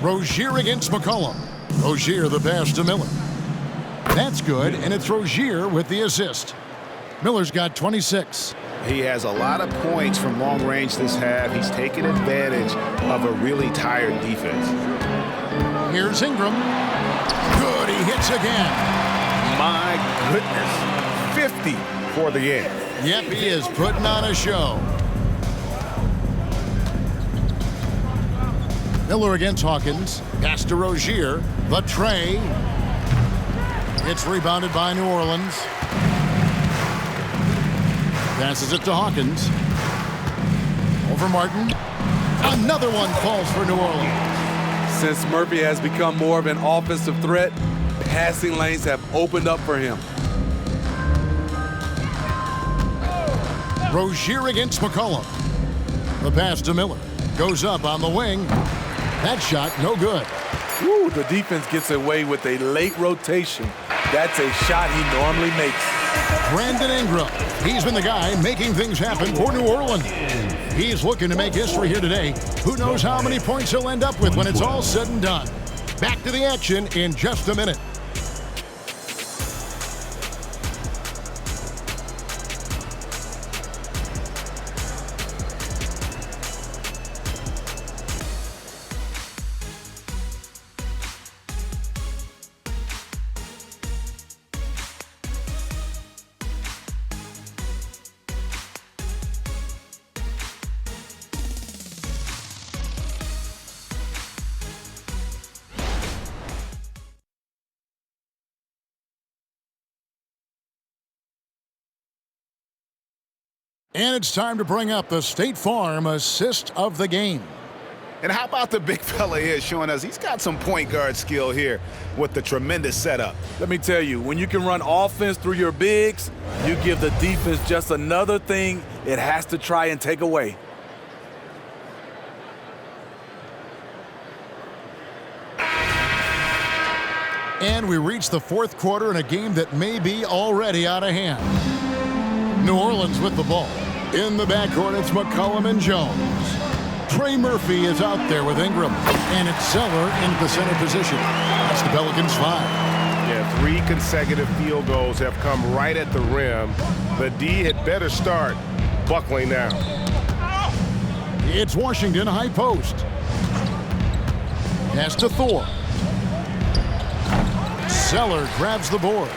Rozier against McCollum. Rozier the pass to Miller. That's good, and it's Rozier with the assist. Miller's got 26. He has a lot of points from long range this half. He's taken advantage of a really tired defense. Here's Ingram. Good, he hits again. My goodness, 50 for the game. Yep, he is putting on a show. Miller against Hawkins. Pass to Rozier. The tray. It's rebounded by New Orleans. Passes it to Hawkins. Over Martin. Another one falls for New Orleans. Since Murphy has become more of an offensive threat, passing lanes have opened up for him. Rozier against McCollum. The pass to Miller. Goes up on the wing. That shot, no good. Woo, the defense gets away with a late rotation. That's a shot he normally makes. Brandon Ingram. He's been the guy making things happen for New Orleans. He's looking to make history here today. Who knows how many points he'll end up with when it's all said and done. Back to the action in just a minute. And it's time to bring up the State Farm assist of the game. And how about the big fella here showing us he's got some point guard skill here with the tremendous setup. Let me tell you, when you can run offense through your bigs, you give the defense just another thing it has to try and take away. And we reach the fourth quarter in a game that may be already out of hand. New Orleans with the ball. In the backcourt, it's McCollum and Jones. Trey Murphy is out there with Ingram. And it's Zeller in the center position. That's the Pelicans 5. Yeah, 3 consecutive field goals have come right at the rim. The D had better start buckling now. It's Washington high post. Pass to Thor. Zeller grabs the board.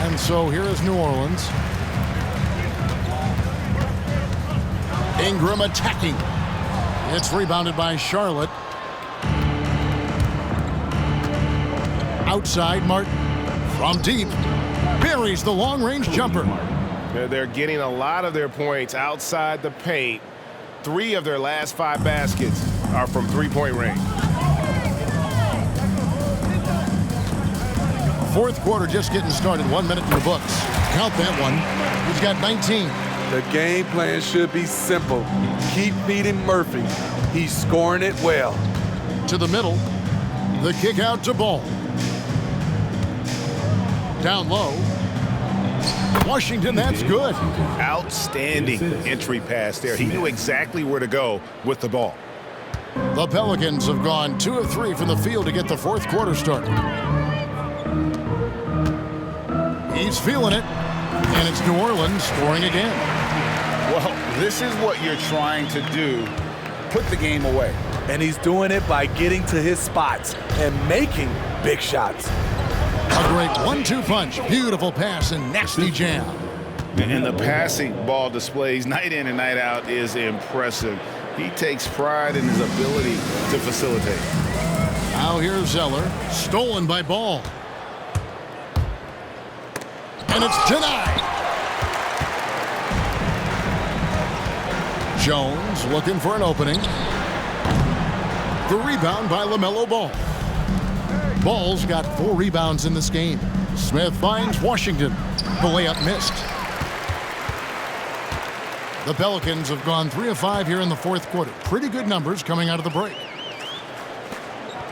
And so here is New Orleans. Ingram attacking. It's rebounded by Charlotte. Outside Martin. From deep. Buries the long-range jumper. They're getting a lot of their points outside the paint. 3 of their last 5 baskets are from three-point range. Fourth quarter just getting started. 1 minute in the books. Count that one. He's got 19. The game plan should be simple. Keep feeding Murphy. He's scoring it well. To the middle. The kick out to Ball. Down low. Washington, that's good. Outstanding entry pass there. He knew exactly where to go with the ball. The Pelicans have gone 2 of 3 from the field to get the fourth quarter started. He's feeling it, and it's New Orleans scoring again. Well, this is what you're trying to do. Put the game away. And he's doing it by getting to his spots and making big shots. A great 1-2 punch. Beautiful pass and nasty jam. And the passing ball displays night in and night out is impressive. He takes pride in his ability to facilitate. Now here's Zeller. Stolen by Ball. And it's denied. Jones looking for an opening. The rebound by LaMelo Ball. Ball's got 4 rebounds in this game. Smith finds Washington. The layup missed. The Pelicans have gone 3 of 5 here in the fourth quarter. Pretty good numbers coming out of the break.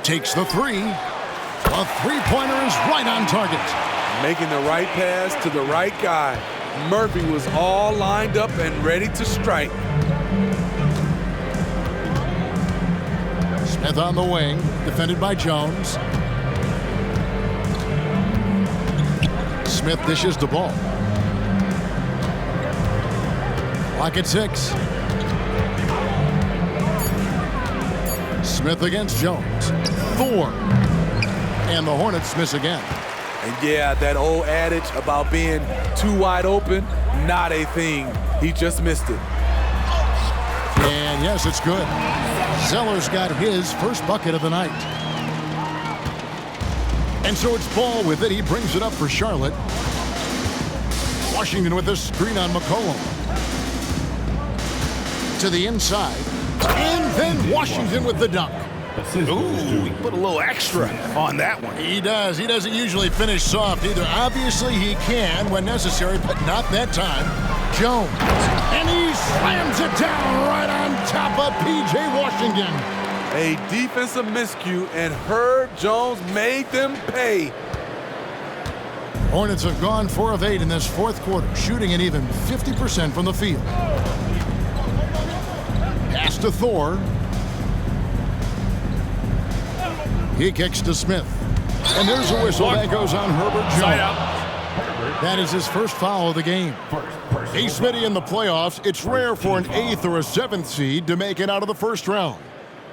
Takes the 3. A three-pointer is right on target. Making the right pass to the right guy. Murphy was all lined up and ready to strike. Smith on the wing, defended by Jones. Smith dishes the ball. Clock at 6. Smith against Jones. 4. And the Hornets miss again. And yeah, that old adage about being too wide open, not a thing. He just missed it. And yes, it's good. Zeller's got his first bucket of the night. And so it's Ball with it. He brings it up for Charlotte. Washington with a screen on McCollum. To the inside. And then Washington with the dunk. Ooh, he put a little extra on that one. He does. He doesn't usually finish soft either. Obviously, he can when necessary, but not that time. Jones. And he slams it down right on top of P.J. Washington. A defensive miscue, and Herb Jones made them pay. Hornets have gone 4 of 8 in this fourth quarter, shooting an even 50% from the field. Pass to Thor. He kicks to Smith. And there's a whistle that goes on Herbert Jones. That is his first foul of the game. Hey, Smitty, in the playoffs, it's rare for an 8th or a 7th seed to make it out of the first round.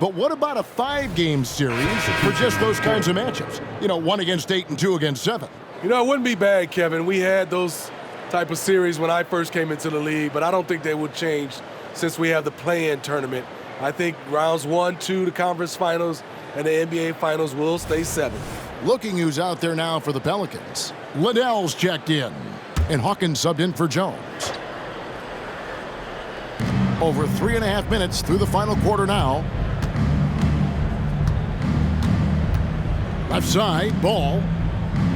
But what about a 5-game series for just those kinds of matchups? You know, 1 against 8 and 2 against 7. You know, it wouldn't be bad, Kevin. We had those type of series when I first came into the league, but I don't think they would change since we have the play-in tournament. I think rounds 1, 2, the conference finals, and the NBA finals will stay 7. Looking who's out there now for the Pelicans. Liddell's checked in, and Hawkins subbed in for Jones. Over 3.5 minutes through the final quarter now. Left side, Ball.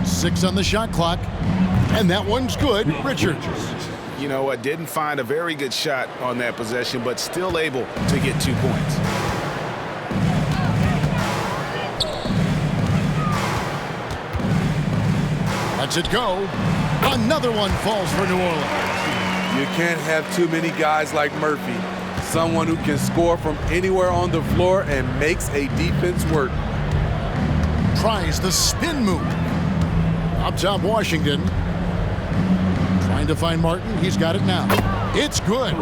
6 on the shot clock, and that one's good. Richards. You know what? Didn't find a very good shot on that possession, but still able to get 2 points. Lets it go. Another one falls for New Orleans. You can't have too many guys like Murphy. Someone who can score from anywhere on the floor and makes a defense work. Tries the spin move. Up top, Washington. Trying to find Martin. He's got it now. It's good.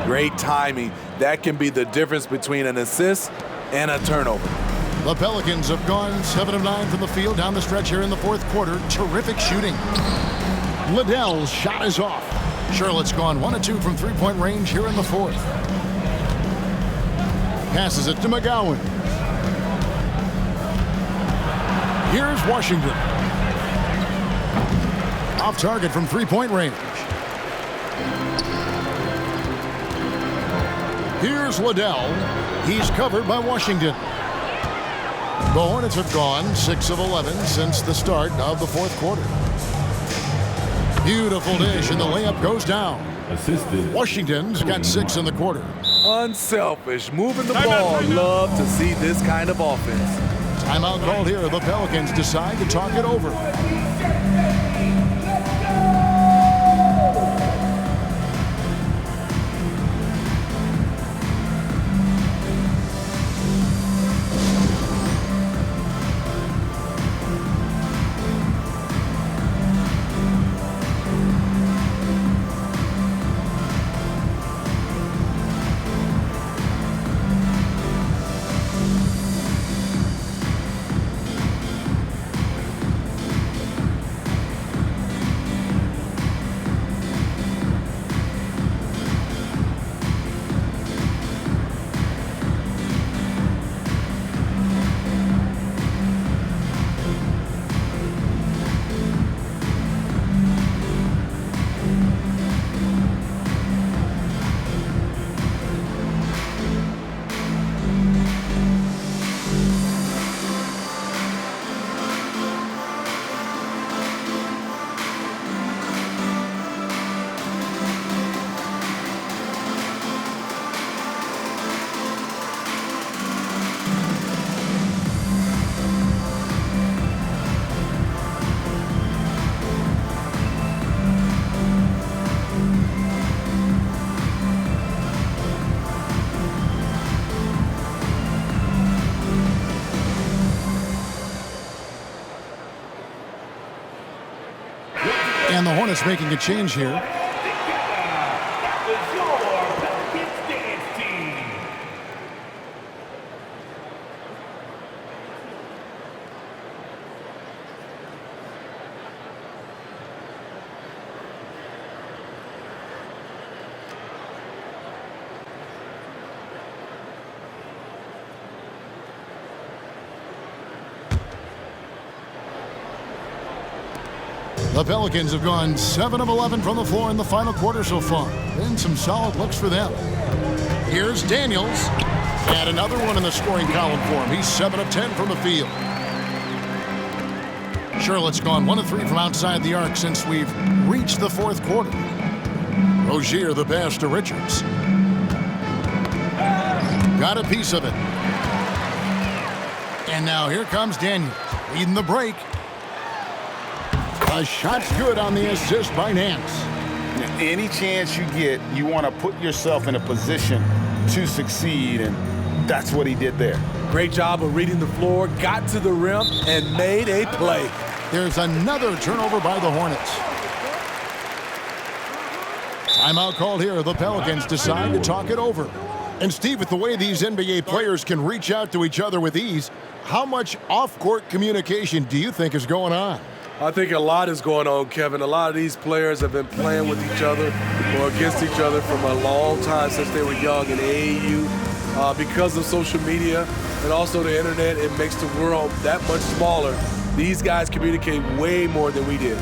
Great timing. That can be the difference between an assist and a turnover. The Pelicans have gone 7 of 9 from the field down the stretch here in the fourth quarter. Terrific shooting. Liddell's shot is off. Charlotte's gone 1 of 2 from three-point range here in the fourth. Passes it to McGowan. Here's Washington. Off target from three-point range. Here's Liddell. He's covered by Washington. The Hornets have gone 6 of 11 since the start of the fourth quarter. Beautiful dish, and the layup goes down. Washington's got 6 in the quarter. Unselfish, moving the ball. Love to see this kind of offense. Timeout called here. The Pelicans decide to talk it over. Hornets making a change here. That was your Pelicans dance team. The Pelicans have gone 7 of 11 from the floor in the final quarter so far. Been some solid looks for them. Here's Daniels. And another one in the scoring column for him. He's 7 of 10 from the field. Charlotte's gone 1 of 3 from outside the arc since we've reached the fourth quarter. Rozier the pass to Richards. Got a piece of it. And now here comes Daniels, leading the break. A shot's good on the assist by Nance. Any chance you get, you want to put yourself in a position to succeed, and that's what he did there. Great job of reading the floor, got to the rim, and made a play. There's another turnover by the Hornets. Timeout called here. The Pelicans decide to talk it over. And Steve, with the way these NBA players can reach out to each other with ease, how much off-court communication do you think is going on? I think a lot is going on, Kevin. A lot of these players have been playing with each other or against each other from a long time since they were young in AAU. Because of social media and also the internet, it makes the world that much smaller. These guys communicate way more than we did.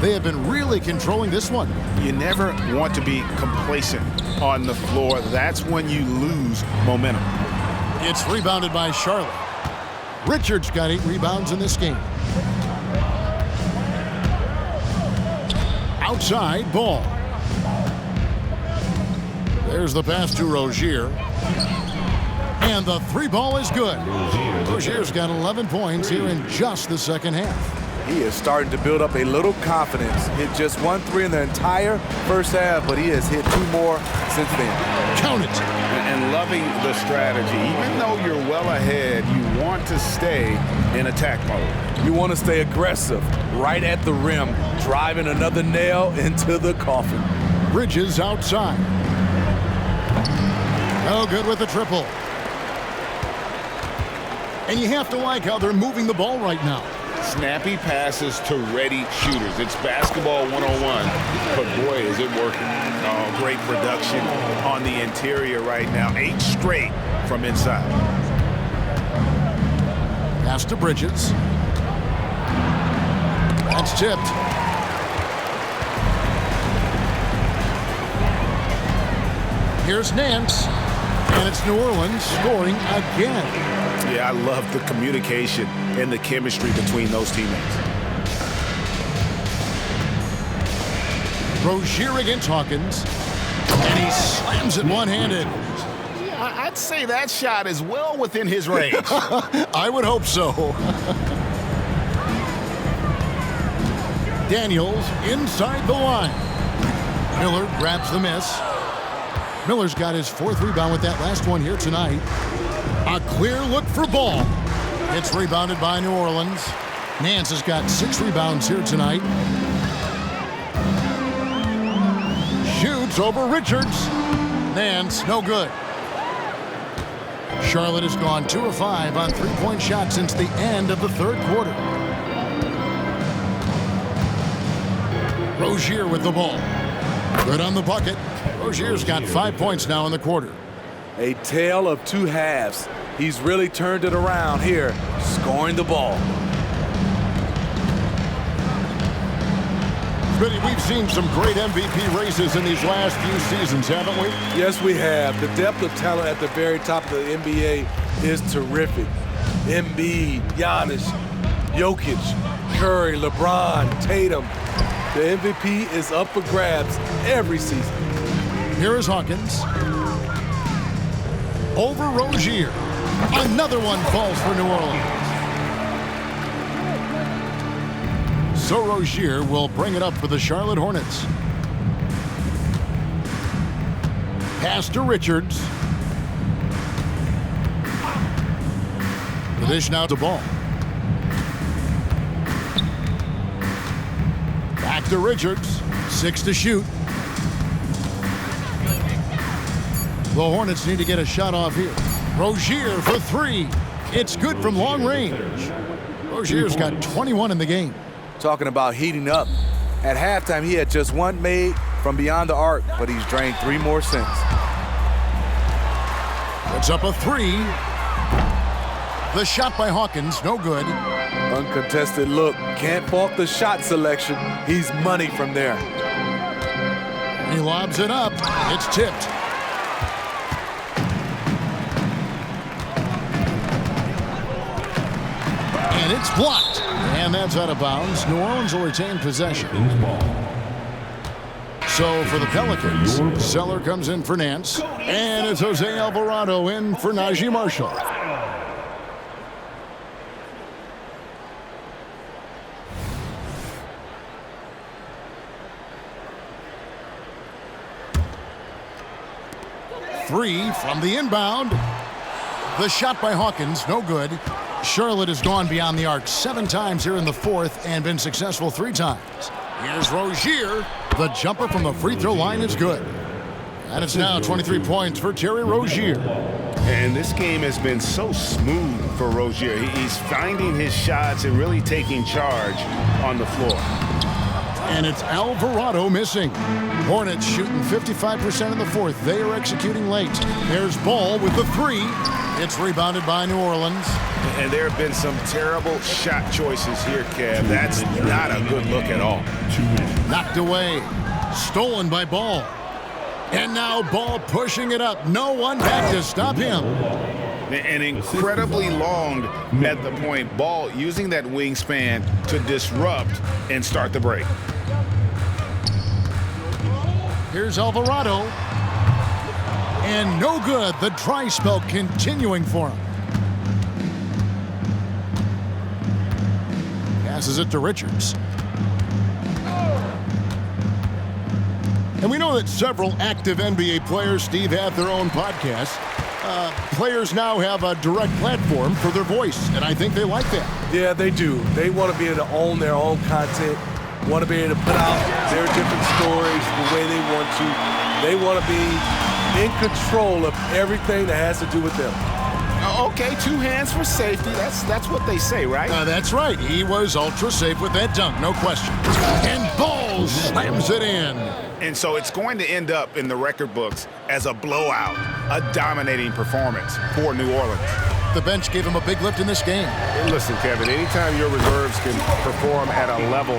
They have been really controlling this one. You never want to be complacent on the floor. That's when you lose momentum. It's rebounded by Charlotte. Richards got 8 rebounds in this game. Outside ball. There's the pass to Rozier. And the 3 ball is good. Rozier's got 11 points here in just the second half. He is starting to build up a little confidence. Hit just 1 3 in the entire first half, but he has hit 2 more since then. Count it. And loving the strategy. Even though you're well ahead, you want to stay in attack mode. You want to stay aggressive, right at the rim, driving another nail into the coffin. Bridges outside. No good with the triple. And you have to like how they're moving the ball right now. Snappy passes to ready shooters. It's basketball 101, but boy, is it working. Oh, great production on the interior right now. 8 straight from inside. Pass to Bridges. That's tipped. Here's Nance, and it's New Orleans scoring again. Yeah, I love the communication and the chemistry between those teammates. Rozier against Hawkins. And he slams it one-handed. I'd say that shot is well within his range. I would hope so. Daniels inside the line. Miller grabs the miss. Miller's got his 4th rebound with that last one here tonight. A clear look for Ball. It's rebounded by New Orleans. Nance has got 6 rebounds here tonight. Shoots over Richards. Nance, no good. Charlotte has gone 2 of 5 on 3-point shots since the end of the 3rd quarter. Rozier with the ball. Good on the bucket. Rozier's got 5 points now in the quarter. A tale of 2 halves. He's really turned it around here, scoring the ball. Smitty, we've seen some great MVP races in these last few seasons, haven't we? Yes, we have. The depth of talent at the very top of the NBA is terrific. Embiid, Giannis, Jokic, Curry, LeBron, Tatum. The MVP is up for grabs every season. Here is Hawkins. Over Rozier. Another one falls for New Orleans. So Rozier will bring it up for the Charlotte Hornets. Pass to Richards. The dish now to Ball. Back to Richards. 6 to shoot. The Hornets need to get a shot off here. Rozier for 3. It's good from long range. Rozier's got 21 in the game. Talking about heating up. At halftime, he had just 1 made from beyond the arc, but he's drained 3 more since. Puts up a 3. The shot by Hawkins, no good. Uncontested look. Can't fault the shot selection. He's money from there. He lobs it up. It's tipped. And it's blocked. And that's out of bounds. New Orleans will retain possession. So for the Pelicans, Zeller comes in for Nance. And it's Jose Alvarado in for Najee Marshall. Three from the inbound. The shot by Hawkins, no good. Charlotte has gone beyond the arc 7 times here in the 4th and been successful 3 times. Here's Rozier. The jumper from the free throw line is good. And it's now 23 points for Terry Rozier. And this game has been so smooth for Rozier. He's finding his shots and really taking charge on the floor. And it's Alvarado missing. Hornets shooting 55% in the 4th. They are executing late. There's Ball with the 3. It's rebounded by New Orleans. And there have been some terrible shot choices here, Kev. That's not a good look at all. Knocked away. Stolen by Ball. And now Ball pushing it up. No one back to stop him. And incredibly long at the point. Ball using that wingspan to disrupt and start the break. Here's Alvarado. And no good. The dry spell continuing for him. Passes it to Richards. And we know that several active NBA players, Steve, have their own podcasts. Players now have a direct platform for their voice, and I think they like that. Yeah, they do. They want to be able to own their own content, want to be able to put out their different stories the way they want to. They want to be in control of everything that has to do with them. Okay, 2 hands for safety. That's what they say, right? That's right. He was ultra safe with that dunk, no question. And Ball slams it in. And so it's going to end up in the record books as a blowout, a dominating performance for New Orleans. The bench gave him a big lift in this game. Listen, Kevin, anytime your reserves can perform at a level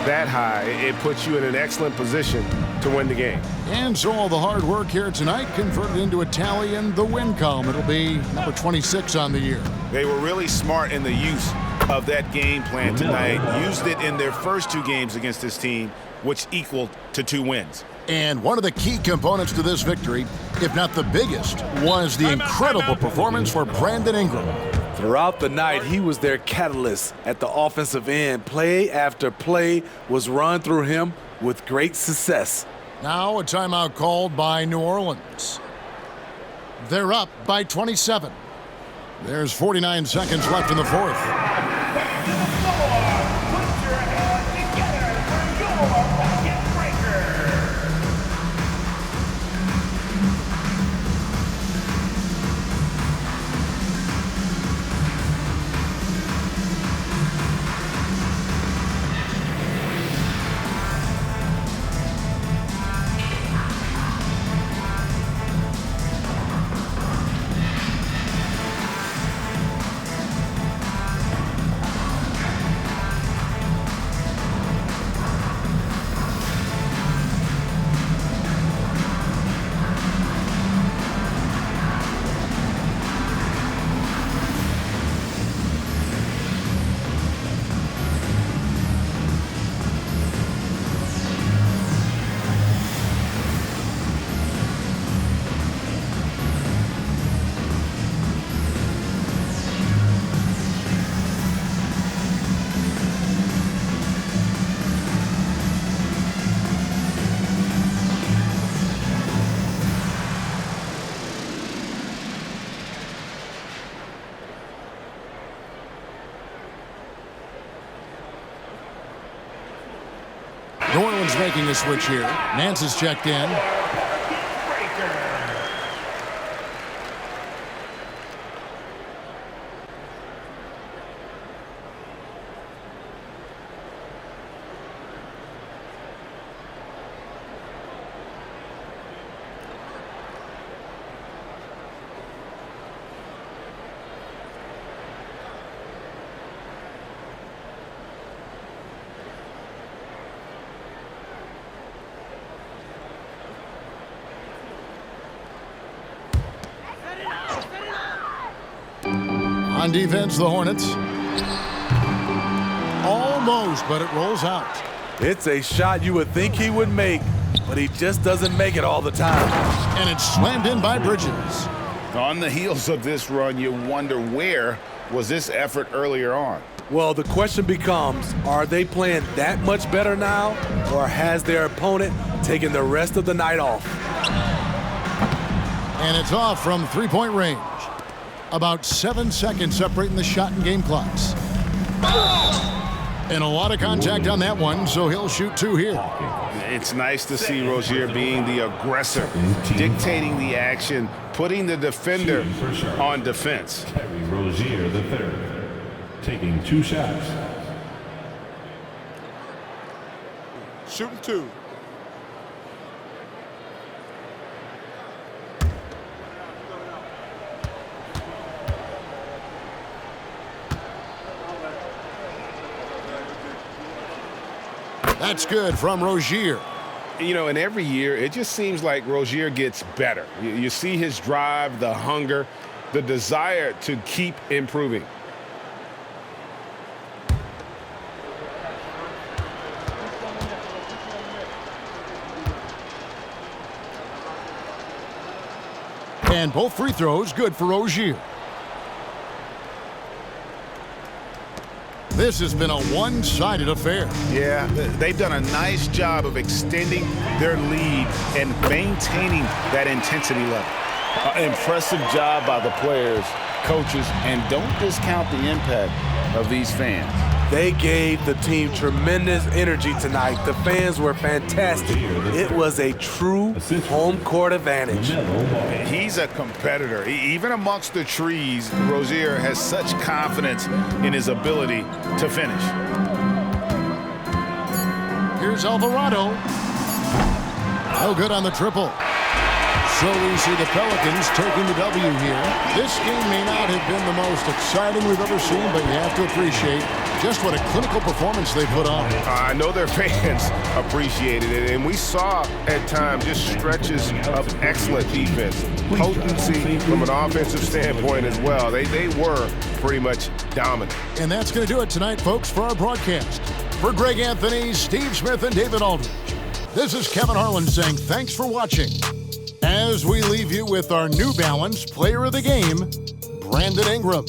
that high, it puts you in an excellent position to win the game. And so all the hard work here tonight converted into a tally in the win column. It'll be number 26 on the year. They were really smart in the use of that game plan tonight. Used it in their first 2 games against this team, which equaled to 2 wins. And one of the key components to this victory, if not the biggest, was the incredible performance for Brandon Ingram. Throughout the night, he was their catalyst at the offensive end. Play after play was run through him with great success. Now a timeout called by New Orleans. They're up by 27. There's 49 seconds left in the fourth. Back to the floor. Put your hands together for your bucket breaker. New Orleans making a switch here. Nance is checked in. On defense, the Hornets. Almost, but it rolls out. It's a shot you would think he would make, but he just doesn't make it all the time. And it's slammed in by Bridges. On the heels of this run, you wonder where was this effort earlier on? Well, the question becomes, are they playing that much better now, or has their opponent taken the rest of the night off? And it's off from three-point range. About 7 seconds separating the shot and game clocks. And a lot of contact on that one, so he'll shoot 2 here. It's nice to see Rozier being the aggressor, dictating the action, putting the defender on defense. Terry Rozier the third, taking 2 shots. Shooting 2. That's good from Rozier. You know, and every year, it just seems like Rozier gets better. You see his drive, the hunger, the desire to keep improving. And both free throws good for Rozier. This has been a one-sided affair. Yeah, they've done a nice job of extending their lead and maintaining that intensity level. Impressive job by the players, coaches, and don't discount the impact of these fans. They gave the team tremendous energy tonight. The fans were fantastic. It was a true home court advantage. He's a competitor. Even amongst the trees, Rozier has such confidence in his ability to finish. Here's Alvarado. No good on the triple. So we see the Pelicans taking the W here. This game may not have been the most exciting we've ever seen, but you have to appreciate just what a clinical performance they put on. I know their fans appreciated it, and we saw at times just stretches of excellent defense, potency from an offensive standpoint as well. They were pretty much dominant. And that's going to do it tonight, folks, for our broadcast. For Greg Anthony, Steve Smith, and David Aldridge, this is Kevin Harlan saying thanks for watching. As we leave you with our New Balance Player of the Game, Brandon Ingram.